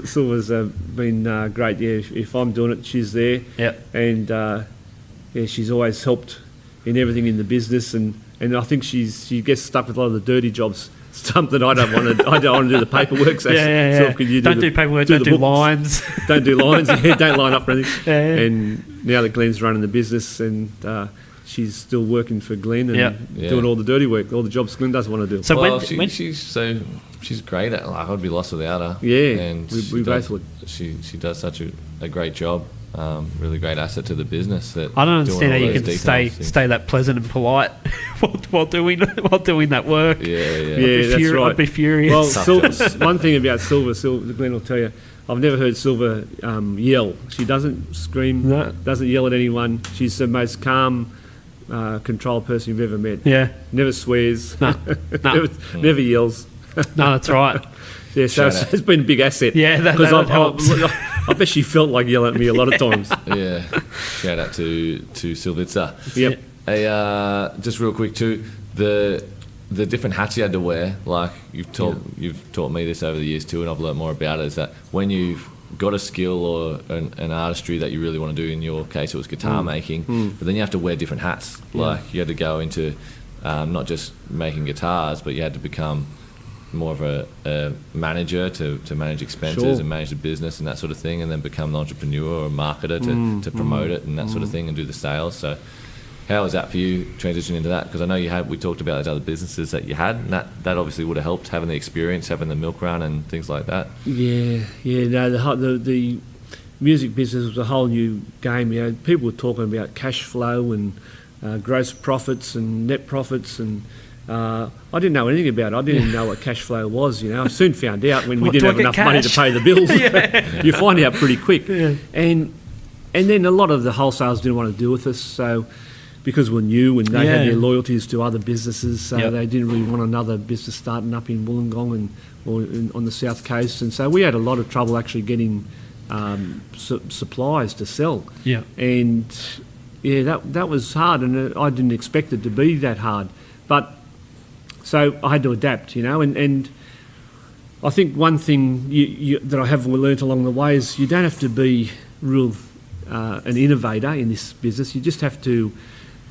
Silver's been great. Yeah, if I'm doing it, she's there. Yeah. And she's always helped in everything in the business, and I think she gets stuck with a lot of the dirty jobs. Something I don't want to. I don't want to do the paperwork. So can you don't do paperwork. Don't do lines. Don't do lines. Don't line up for anything. And now that Glenn's running the business, and she's still working for Glenn and doing all the dirty work, all the jobs Glenn doesn't want to do. So she's great at. Like, I'd be lost without her. Yeah, and we both would. She does such a great job. Really great asset to the business. That I don't understand how you can stay that pleasant and polite while doing that work. That's right. I'd be furious. Well, one thing about Silver, Glenn will tell you, I've never heard Silver yell. She doesn't scream, doesn't yell at anyone. She's the most calm, controlled person you've ever met. Yeah, never swears. No. never yells. No, that's right. Yeah, so Shout out. it's been a big asset. Yeah, that helps. I bet she felt like yelling at me a lot of times. Yeah, shout out to Silvitza. Yep. Hey, just real quick too, the different hats you had to wear. Like you've taught me this over the years too, and I've learned more about it. Is that when you've got a skill or an artistry that you really want to do, in your case it was guitar making, but then you have to wear different hats. Like you had to go into not just making guitars, but you had to become more of a manager to manage expenses and manage the business and that sort of thing, and then become an entrepreneur or a marketer to promote it and that sort of thing and do the sales. So how was that for you, transitioning into that? Because I know we talked about those other businesses that you had, and that obviously would have helped, having the experience, having the milk run and things like that. No, the music business was a whole new game. You know, people were talking about cash flow and gross profits and net profits, and I didn't know anything about it. I didn't even know what cash flow was. You know, I soon found out when we didn't have enough money to pay the bills. You find out pretty quick, and then a lot of the wholesalers didn't want to deal with us, so. Because we're new and they had their loyalties to other businesses, so they didn't really want another business starting up in Wollongong on the south coast, and so we had a lot of trouble actually getting supplies to sell. Yeah, and that was hard, and I didn't expect it to be that hard, but so I had to adapt, you know, and I think one thing that I have learnt along the way is you don't have to be real an innovator in this business. You just have to.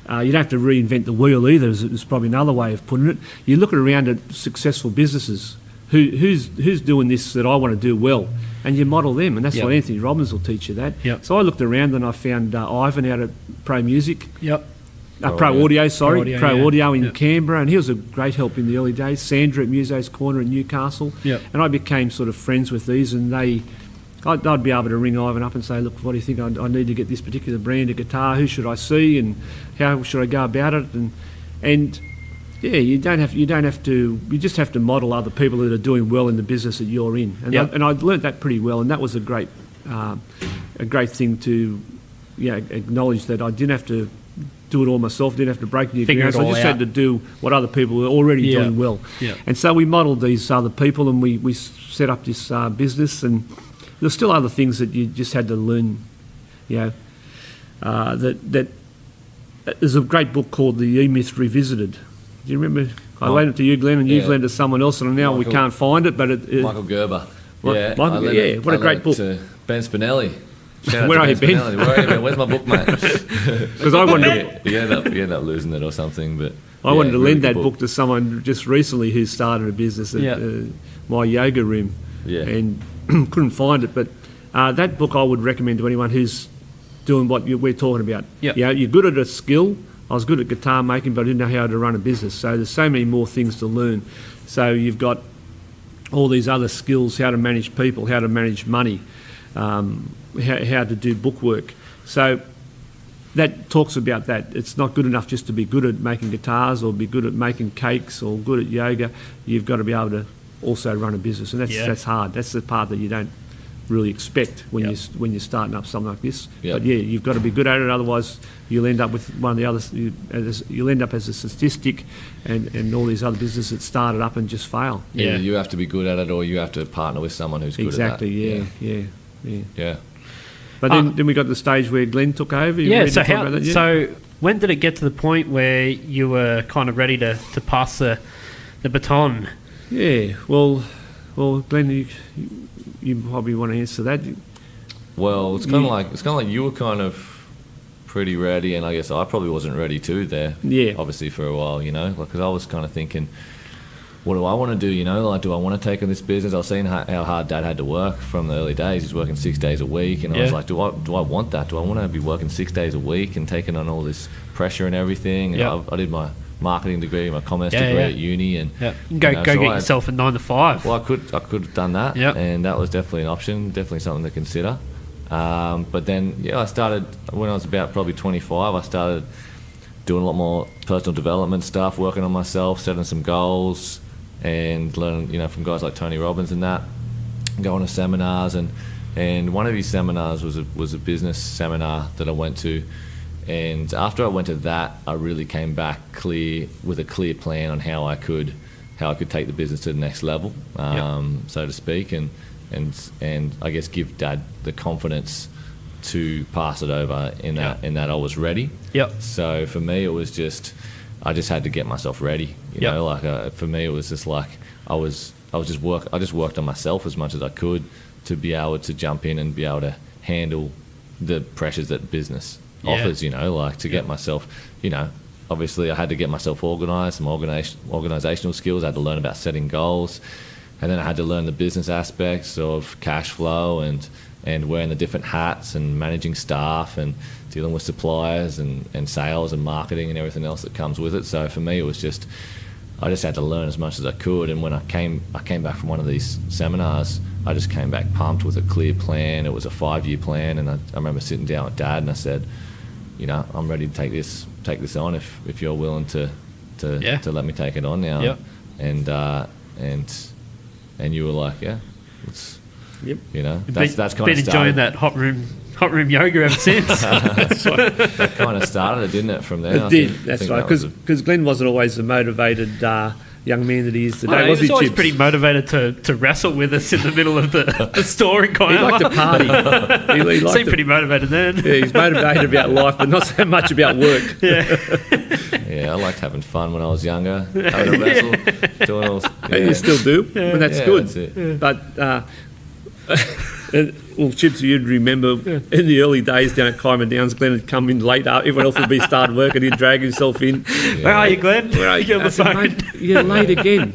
You don't have to reinvent the wheel either, is probably another way of putting it. You look around at successful businesses, who's doing this that I want to do well, and you model them, and that's what Anthony Robbins will teach you that. Yep. So I looked around and I found Ivan out at Pro Music. Yep. Pro Audio in Canberra, and he was a great help in the early days. Sandra at Muso's Corner in Newcastle. Yep. And I became sort of friends with these, and I'd be able to ring Ivan up and say, look, what do you think? I need to get this particular brand of guitar. Who should I see, and how should I go about it? And you don't have to. You just have to model other people that are doing well in the business that you're in. And I learnt that pretty well, and that was a great thing to acknowledge that I didn't have to do it all myself. Didn't have to break new ground. So I just had to do what other people were already doing well. Yeah. And so we modelled these other people, and we set up this business. And there's still other things that you just had to learn, that there's a great book called The E-Myth Revisited. Do you remember? I lent it to you, Glenn, and you've lent it to someone else, and now we can't find it. But Michael Gerber. What a great book. Ben Spinelli. Where are you, Ben? Where are you, Ben? Where's my book, mate? Because I wanted you end up losing it or something. But I wanted to lend that book to someone just recently who started a business at my yoga room, and couldn't find it. But that book I would recommend to anyone who's doing what we're talking about. Yep. You're good at a skill. I was good at guitar making, but I didn't know how to run a business. So there's so many more things to learn. So you've got all these other skills: how to manage people, how to manage money, how to do bookwork. So that talks about that. It's not good enough just to be good at making guitars or be good at making cakes or good at yoga. You've got to be able to also run a business, and that's hard. That's the part that you don't really expect when you're starting up something like this. Yep. But you've got to be good at it. Otherwise, you'll end up with one of the others. You'll end up as a statistic, and all these other businesses that started up and just fail. Yeah, you have to be good at it, or you have to partner with someone who's good at that. Exactly. Yeah. But then we got to the stage where Glenn took over. So when did it get to the point where you were kind of ready to pass the baton? Yeah, well, Glenn, you probably want to answer that. Well, it's kind of like you were kind of pretty ready, and I guess I probably wasn't ready too there. Yeah. Obviously for a while, because I was kind of thinking, what do I want to do? Do I want to take on this business? I was seeing how hard Dad had to work from the early days. He's working 6 days a week, and I was like, do I want that? Do I want to be working 6 days a week and taking on all this pressure and everything? And I did my marketing degree, my commerce degree at uni, and go get yourself a 9 to 5. Well, I could have done that, and that was definitely an option, definitely something to consider. But then, I started when I was about probably 25. I started doing a lot more personal development stuff, working on myself, setting some goals, and learning, from guys like Tony Robbins and that, going to seminars, and one of these seminars was a business seminar that I went to. And after I went to that, I really came back with a clear plan on how I could I could take the business to the next level, so to speak, and I guess give Dad the confidence to pass it over in that I was ready. Yep. So for me, it was just I just had to get myself ready. You know, like for me, it was just like I just worked on myself as much as I could to be able to jump in and be able to handle the pressures that business offers. You know, like to get myself, you know. Obviously, I had to get myself organised, some organisational skills. I had to learn about setting goals, and then I had to learn the business aspects of cash flow and wearing the different hats and managing staff and dealing with suppliers and sales and marketing and everything else that comes with it. So for me, it was just I just had to learn as much as I could. And when I came back from one of these seminars, I just came back pumped with a clear plan. It was a 5-year plan, and I remember sitting down with Dad and I said, you know, I'm ready to take this on if you're willing to let me take it on now. Yep. And you were like, yeah, it's, you know, that's kind of been enjoying that hot room yoga ever since. That's right. That kind of started it, didn't it? From there, It did. That's right. Because Glenn wasn't always the motivated young man that he is today. He was always Chips? pretty motivated to wrestle with us in the middle of the store in He Kiama. liked to party. he liked Seemed pretty motivated then. Yeah, he's motivated about life, but not so much about work. Yeah, I liked having fun when I was younger, having a wrestle, doing all. Yeah. And you still do, and that's good. That's it. But well, Chips, you'd remember in the early days down at Kiama Downs, Glenn would come in late. Everyone else would be starting work, and he'd drag himself in. Where are you, Glenn? Where are you? on the I said, phone. "Mate, you're late again."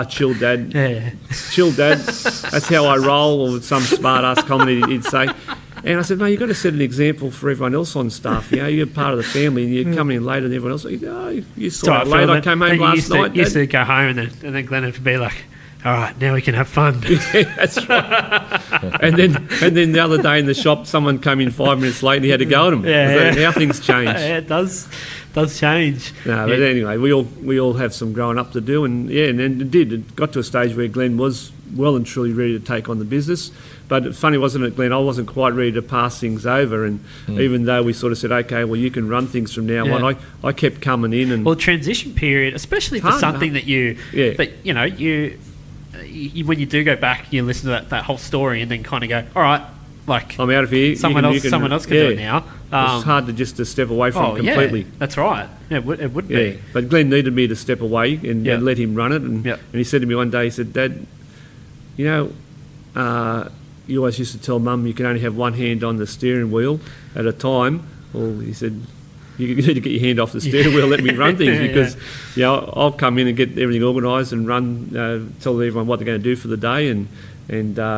Chill, Dad. Yeah. Chill, Dad. That's how I roll, or some smart-ass comment he'd say. And I said, "Mate, you've got to set an example for everyone else on staff. You know, you're part of the family, and you're coming in later than everyone else." You saw it late. I came home last night. Used to go home, and then Glenn would be like, all right, now we can have fun. Yeah, that's right. and then the other day in the shop, someone came in 5 minutes late and he had to go at them. How things change. Yeah, it does change. No, but anyway, we all have some growing up to do, and then it did. It got to a stage where Glenn was well and truly ready to take on the business. But funny, wasn't it, Glenn? I wasn't quite ready to pass things over, and even though we sort of said, okay, well, you can run things from now on, I kept coming in. And well, transition period, especially for something that when you do go back, you listen to that whole story and then kind of go, all right, like I'm out of here. Someone else can do it now. It's hard to step away from completely. Yeah, that's right. Yeah, it would be. But Glenn needed me to step away and let him run it. And he said to me one day, he said, "Dad, you know, you always used to tell Mum you can only have one hand on the steering wheel at a time." Well, he said, "You need to get your hand off the steering wheel, let me run things, because you know, I'll come in and get everything organised and run, tell everyone what they're going to do for the day and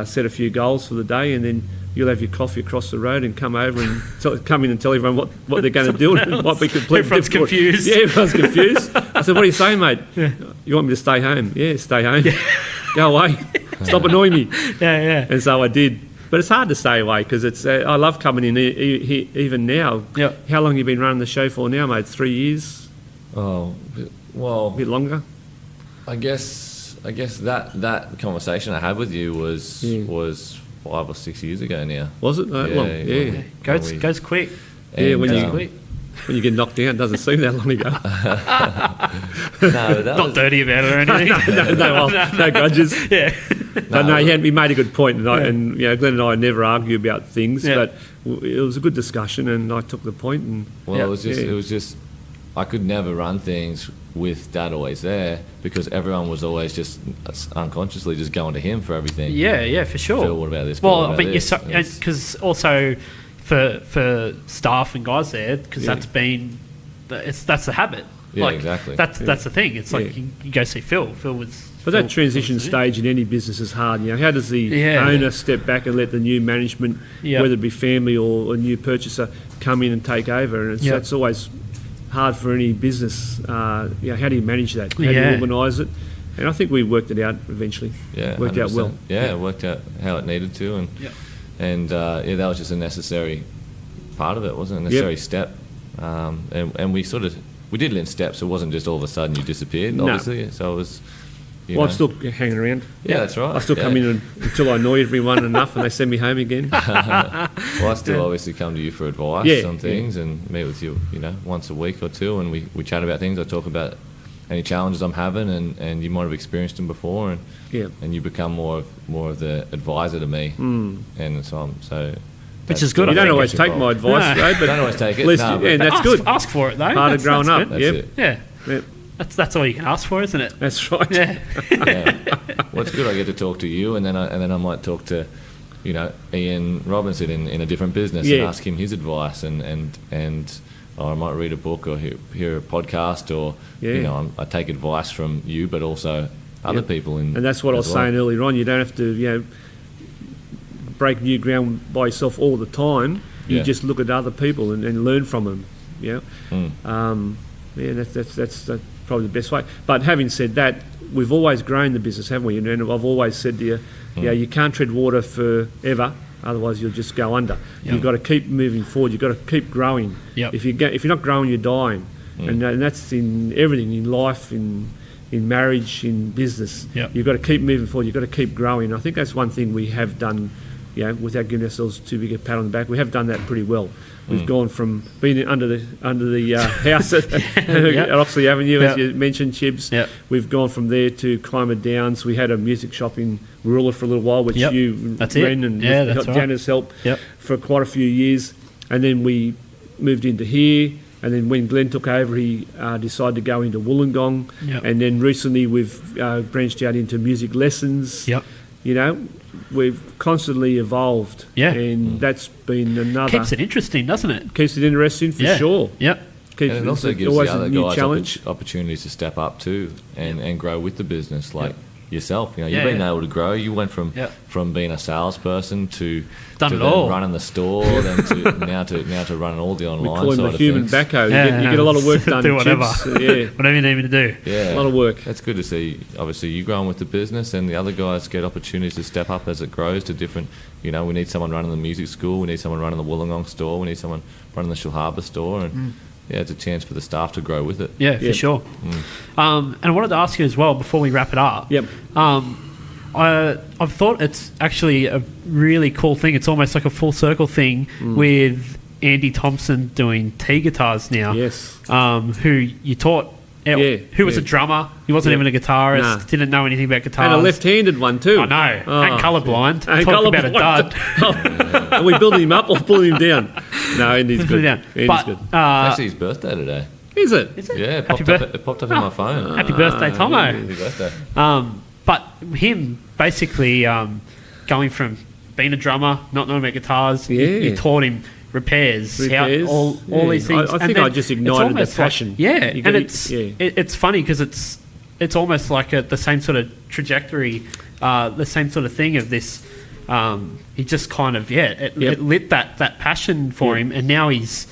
set a few goals for the day, and then you'll have your coffee across the road and come over and come in and tell everyone what they're going to do and what we completely Everyone's confused. Yeah, everyone's confused. I said, "What are you saying, mate? You want me to stay home?" "Yeah, stay home. Go away. Stop annoying me." Yeah. And so I did. But it's hard to stay away because it's. I love coming in even now. Yeah. How long have you been running the show for now, mate? 3 years? Oh, well, A bit longer? I guess that conversation I had with you was 5 or 6 years ago now. Was it that long? Yeah. Goes quick. Yeah, Quick. when you get knocked down, it doesn't seem that long ago. No, that Not dirty about it or anything. No grudges. Yeah. But no, he made a good point, and you know, Glenn and I never argue about things, but it was a good discussion, and I took the point. And it was just I could never run things with Dad always there because everyone was always just unconsciously just going to him for everything. Yeah, for sure. Phil, what about this? Well, I mean, because also for staff and guys there, because that's the habit. Yeah, exactly. That's the thing. It's like you go see Phil. Phil was. But that transition stage in any business is hard. You know, how does the owner step back and let the new management, whether it be family or a new purchaser, come in and take over? And that's always hard for any business. How do you manage that? How do you organise it? And I think we worked it out eventually. Yeah, worked 100%. out well. Yeah, it worked out how it needed to, and that was just a necessary part of it, wasn't it? A necessary step. And we did it in steps. It wasn't just all of a sudden you disappeared. Obviously, so it was. I'm still hanging around. Yeah, that's right. I still come in until I annoy everyone enough and they send me home again. Well, I still obviously come to you for advice on things and meet with you, once a week or two, and we chat about things. I talk about any challenges I'm having, and you might have experienced them before, and Yeah. and you become more of the advisor to me, and so. Which is good. You I don't think always take my advice, No. though, but Don't always take it. at least, No, yeah, but- that's good. Ask for it though. Part of growing up. Good. Yep. That's it. Yeah, Yep. that's all you can ask for, isn't it? That's right. Yeah. Yeah. Well, it's good. I get to talk to you, and then I might talk to, Ian Robinson in a different business and Yeah. ask him his advice, and or I might read a book or hear a podcast, or Yeah. I take advice from you, but also other Yep. people. And that's what I was saying earlier on. You don't have to, break new ground by yourself all the time. You Yeah. just look at other people and learn from them. Yeah. Mm. That's probably the best way. But having said that, we've always grown the business, haven't we? And I've always said to you, you can't tread water forever. Otherwise, you'll just go under. Yep. You've got to keep moving forward. You've got to keep growing. Yep. If you're not growing, you're dying. And that's in everything, in life, in marriage, in business. Yep. You've got to keep moving forward. You've got to keep growing. I think that's one thing we have done, without giving ourselves too big a pat on the back. We have done that pretty well. We've gone from being under the house at Oxley Avenue, as you mentioned, Chibs. Yep. We've gone from there to Kiama Downs. We had a music shop in Warilla for a little while, which Yep. you That's it. ran and Yeah, got that's right. Jana's help Yep. for quite a few years. And then we moved into here. And then when Glenn took over, he decided to go into Wollongong. Yep. And then recently we've branched out into music lessons. Yep. We've constantly evolved. Yeah. And that's been another... Keeps it interesting, doesn't it? Keeps it interesting for Yeah. sure. Yep. Keeps And it also gives always the a other new guys challenge. opportunities to step up too, and grow with the business, like yourself. You've Yeah, been yeah. able to grow. You went from Yep. from being a salesperson to Done it then all. running the store, then to now to running all the We online call him side a of human things. backhoe. Yeah, You get a lot of work done. Do whatever. Chips. Yeah, Whatever you need me to do. Yeah, a lot of work. That's good to see. Obviously, you growing with the business, and the other guys get opportunities to step up as it grows to different. We need someone running the music school. We need someone running the Wollongong store. We need someone running the Shell Harbour store, and it's a chance for the staff to grow with it. Yeah, for Yeah. sure. And I wanted to ask you as well before we wrap it up. Yep. I've thought it's actually a really cool thing. It's almost like a full circle thing with Andy Thompson doing T guitars now. Yes. Who you taught. Yeah, Who was yeah. a drummer. He wasn't Yeah. even a guitarist. Nah. Didn't know anything about guitars. And a left-handed one too. I know. Oh, and colourblind. And Talk about a colourblind. dud. Are we building him up or pulling him down? No, Andy's good. Down. Andy's But, good. It's actually his birthday today. Is it? Is it? Yeah, it Happy popped up in my phone. Happy birthday, Tomo. Happy birthday. But him basically going from being a drummer, not knowing about guitars, you taught him repairs, Repairs, all yeah. these things. I And think then I just it's ignited the almost passion. Like, yeah, You and gotta- it's funny because it's almost like the same sort of trajectory, the same sort of thing of this. He just kind of it lit that passion for him, and now he's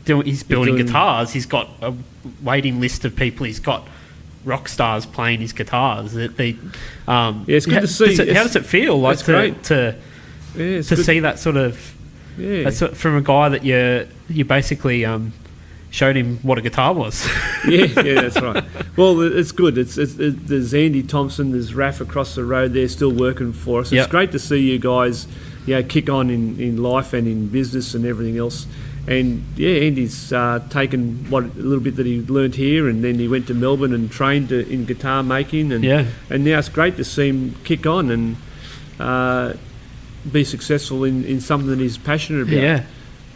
building doing- guitars. He's got a waiting list of people. He's got rock stars playing his guitars. it's good to see. How does it feel like That's great. to Yeah, it's to good. see that sort of that's from a guy that you basically showed him what a guitar was? yeah, that's right. Well, it's good. There's Andy Thompson, there's Raf across the road there still working for us. It's Yep. great to see you guys, kick on in life and in business and everything else. And Andy's taken a little bit that he learnt here, and then he went to Melbourne and trained in guitar making, and now it's great to see him kick on and be successful in something that he's passionate about. Yeah.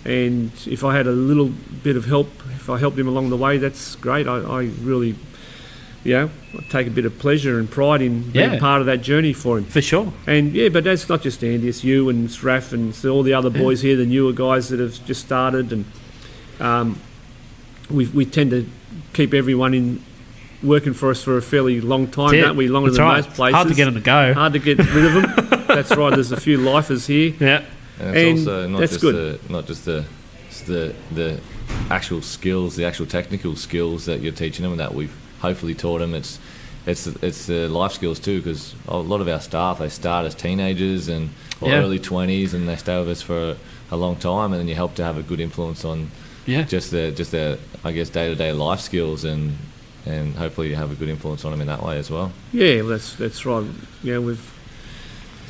And if I had a little bit of help, if I helped him along the way, that's great. I really, I take a bit of pleasure and pride in being part of that journey for him. For sure. And but that's not just Andy, it's you and it's Raf and it's all the other boys here, the newer guys that have just started. And we tend to keep everyone working for us for a fairly long time, don't we? Longer than most places. Hard to get them to go. Hard to get rid of them. That's right. There's a few lifers here. Yeah. And it's And also not just the actual skills, the actual technical skills that you're teaching them, and that we've hopefully taught them. It's the life skills too, because a lot of our staff, they start as teenagers and early 20s, and they stay with us for a long time, and then you help to have a good influence on just their I guess day-to-day life skills, and hopefully you have a good influence on them in that way as well. Yeah, well, that's right.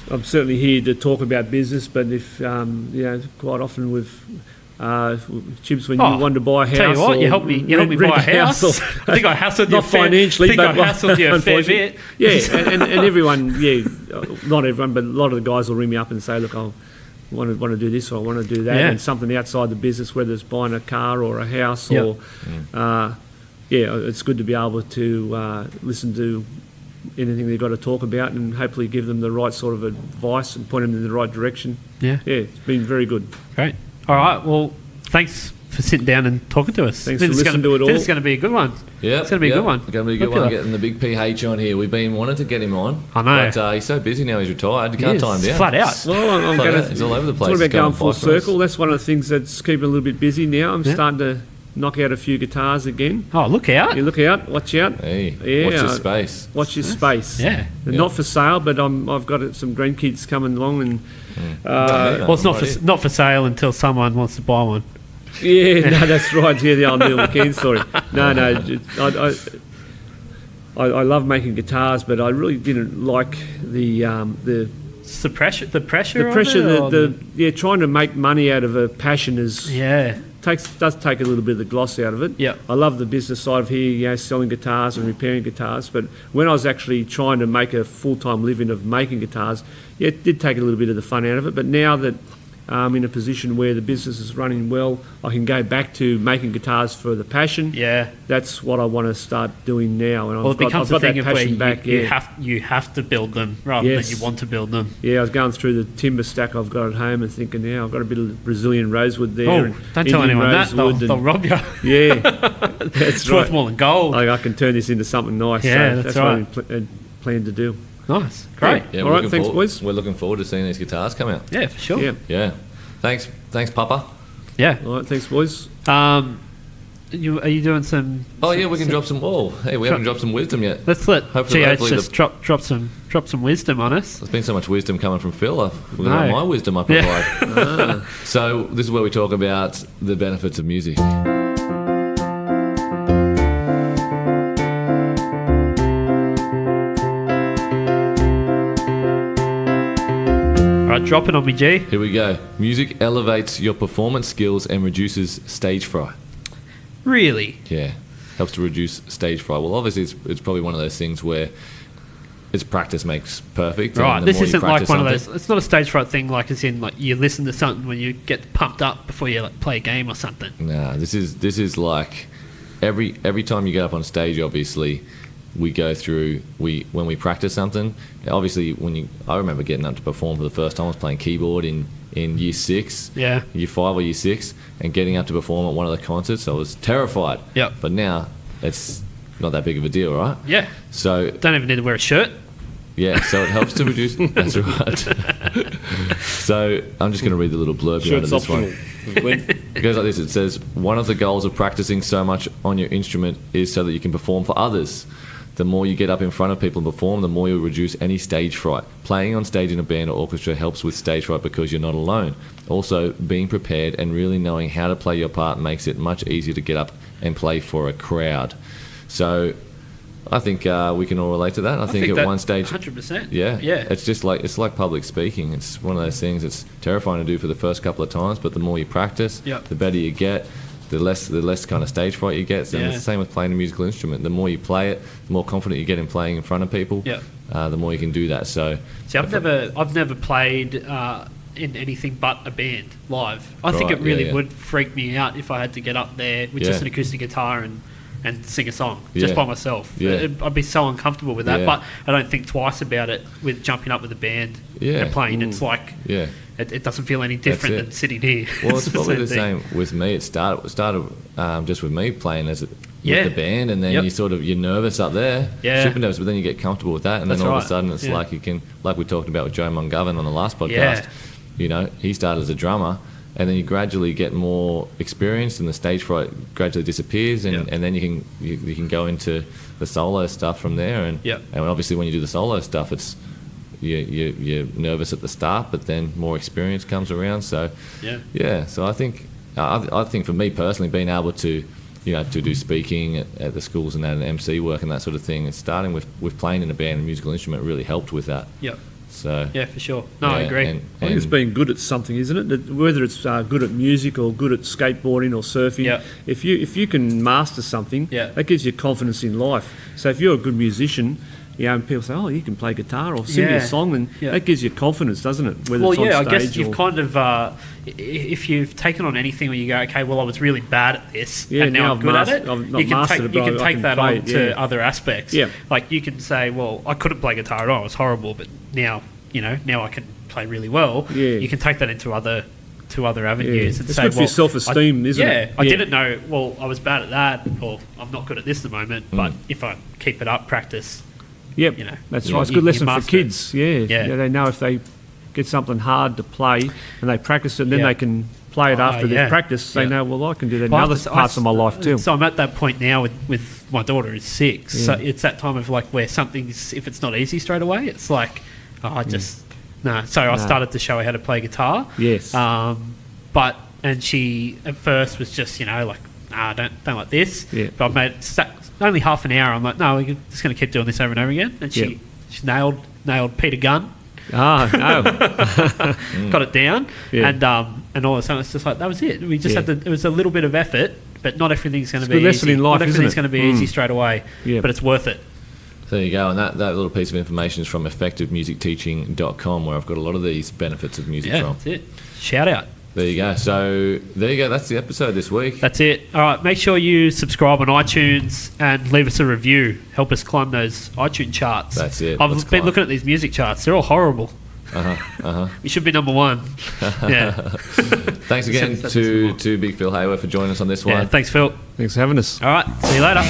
I'm certainly here to talk about business, but if quite often we've Chibs, when Oh, you wanted to buy a house. Tell you what, or you helped me buy a rent house. or- I think I hassled you not financially, I but hassled you a fair unfortunately. bit. Yeah, and everyone, not everyone, but a lot of the guys will ring me up and say, look, I want to do this or I want to do that, Yeah. and something outside the business, whether it's buying a car or a house Yep. or, it's good to be able to listen to anything they've got to talk about and hopefully give them the right sort of advice and point them in the right direction. Yeah. Yeah, it's been very good. Great. All right. Well, thanks for sitting down and talking to us. Thanks for listening to it all. This is going to be a good one. Yeah, It's going to be a good one. Going to be a good Popular. one. Getting the big PH on here. We've been wanting to get him on. I know. But he's so busy now. He's retired. You He can't is tie him down. flat out. Well, I'm Flat going out. to. He's all over the place. Talking about He's going going full bike race. circle, that's one of the things that's keeping a little bit busy now. I'm Yeah. starting to knock out a few guitars again. Oh, look out. You look out, watch out. Hey, Yeah, watch your space. Watch your space. Yeah. They're Yeah. not for sale, but I've got some grandkids coming along, and Well, it's not for sale until someone wants to buy one. yeah, no, that's right. Yeah, the old Neil McKean story. No, I love making guitars, but I really didn't like the It's the pressure. The pressure. the of pressure. it, or Trying to make money out of a passion is yeah. does take a little bit of the gloss out of it. Yep. I love the business side of here, selling guitars and repairing guitars. But when I was actually trying to make a full-time living of making guitars, it did take a little bit of the fun out of it. But now that I'm in a position where the business is running well, I can go back to making guitars for the passion. Yeah. That's what I want to start doing now. And Well, it becomes a I've got thing that of where passion back. you have to build them rather Yes. than you want to build them. Yeah, I was going through the timber stack I've got at home and thinking, yeah, I've got a bit of Brazilian rosewood there. Oh, and don't tell Indian anyone that. rosewood They'll rob you. Yeah, that's It's right. worth more than gold. I can turn this into something nice. Yeah, so that's what right. I plan to do. Nice. Great. Yeah, All we're right, looking thanks, forward- boys. We're looking forward to seeing these guitars come out. Yeah, for sure. Yeah. Yeah. Thanks, Papa. Yeah. All right, thanks, boys. Are you doing some? Oh yeah, we can drop some. Oh, hey, we haven't dropped some wisdom yet. Let's let Hopefully- GH hopefully just drop some wisdom on us. There's been so much wisdom coming from Phil. I forgot No. my wisdom I provide. So this is where we talk about the benefits of music. All right, drop it on me, G. Here we go. Music elevates your performance skills and reduces stage fright. Really? Yeah, helps to reduce stage fright. Well, obviously, it's probably one of those things where it's practice makes perfect. and Right. the This more you isn't like practice one of something- those. It's not a stage fright thing. Like as in, like you listen to something when you get pumped up before you play a game or something. Nah, this is like every time you get up on stage. Obviously, we go through when we practice something. Obviously, I remember getting up to perform for the first time. I was playing keyboard in year 6, Yeah. year 5 or year 6, and getting up to perform at one of the concerts. I was terrified. Yep. But now it's not that big of a deal, right? Yeah. So Don't even need to wear a shirt. yeah, so it helps to reduce. That's right. So I'm just going to read the little blurb here under Shirt's this one. optional. It goes like this. It says, one of the goals of practicing so much on your instrument is so that you can perform for others. The more you get up in front of people and perform, the more you'll reduce any stage fright. Playing on stage in a band or orchestra helps with stage fright because you're not alone. Also, being prepared and really knowing how to play your part makes it much easier to get up and play for a crowd. So I think we can all relate to that. I think at that one stage... 100%. Yeah, Yeah. it's like public speaking. It's one of those things. It's terrifying to do for the first couple of times, but the more you practice, Yep. the better you get. The less kind of stage fright you get. And Yeah. it's the same with playing a musical instrument. The more you play it, the more confident you get in playing in front of people. Yep. The more you can do that. So See, I've never played in anything but a band live. I think Right, it really yeah. would freak me out if I had to get up there with just Yeah. an acoustic guitar and sing a song Yeah. just by myself. Yeah. I'd be so uncomfortable with that. Yeah. But I don't think twice about it with jumping up with a band Yeah. and playing. It's like yeah. it doesn't feel any different it. than sitting here. Well, it's probably the thing. same with me. It started just with me playing with Yeah. the band, and then Yep. you're nervous up there, Yeah. super nervous, but then you get comfortable with that, and That's then all of right. a sudden it's Yeah. like you can, like we talked about with Joe Mungovin on the last podcast. Yeah. You know, he started as a drummer, and then you gradually get more experience, and the stage fright gradually disappears, and, Yep. and then you can go into the solo stuff from there, and Yep. and obviously when you do the solo stuff, it's you're nervous at the start, but then more experience comes around. So Yeah. so I think for me personally, being able to to do speaking at the schools and that, and MC work and that sort of thing, and starting with playing in a band and musical instrument really helped with that. Yep. So Yeah, for sure. No, I agree. And, I think it's being good at something, isn't it? Whether it's good at music or good at skateboarding or surfing. Yeah. If you can master something, Yeah. that gives you confidence in life. So if you're a good musician, and people say, "Oh, you can play guitar or sing Yeah. a song," and Yeah. that gives you confidence, doesn't it? Whether Well, it's on yeah, I stage guess you've or- kind of, if you've taken on anything where you go, okay, well, I was really bad at this, Yeah, and now now I'm I've good mastered- at it. I've not You can mastered take it, but I can that play on it, to yeah. other aspects. Yeah. Like you can say, well, I couldn't play guitar at all; I was horrible, but now now I can play really well. Yeah. You can take that into other avenues and It's say, good for well, your self-esteem, isn't yeah, it? I Yeah. didn't know. Well, I was bad at that, or I'm not good at this at the moment. But if I keep it up, practice. Yep, You know, that's you- right. It's a you- good lesson you for master it. kids. Yeah. Yeah. They know if they get something hard to play and they practice it, then Yeah. they can play it after yeah. they've practiced. They Yeah. know, well, I can do that in Well, other parts of my life too. So I'm at that point now with my daughter who's 6. So it's that time of like where something's, if it's not easy straight away, it's like, oh, I just, no. So I started to show her how to play guitar. Yes. And she at first was just, like, nah, don't like this. Yeah. But I've made only half an hour. I'm like, no, we're just going to keep doing this over and over again. And she nailed Peter Gunn. No. Got it down, Yeah. and all of a sudden it's just like that was it. We just had to. It was a little bit of effort, but not everything going to a good be lesson easy. in life, not isn't everything's it? going to be easy straight away, Yeah. but it's worth it. There you go, and that little piece of information is from effectivemusicteaching.com, where I've got a lot of these benefits of music Yeah, from. that's it. Shout out. There you go. So there you go. That's the episode this week. That's it. All right, make sure you subscribe on iTunes and leave us a review. Help us climb those iTunes charts. That's it. I've Let's been climb. looking at these music charts. They're all horrible. We should be number 1. Yeah. Thanks again That's to Big Phil Haworth for joining us on this Yeah. one. Thanks, Phil. Thanks for having us. All right. See you later.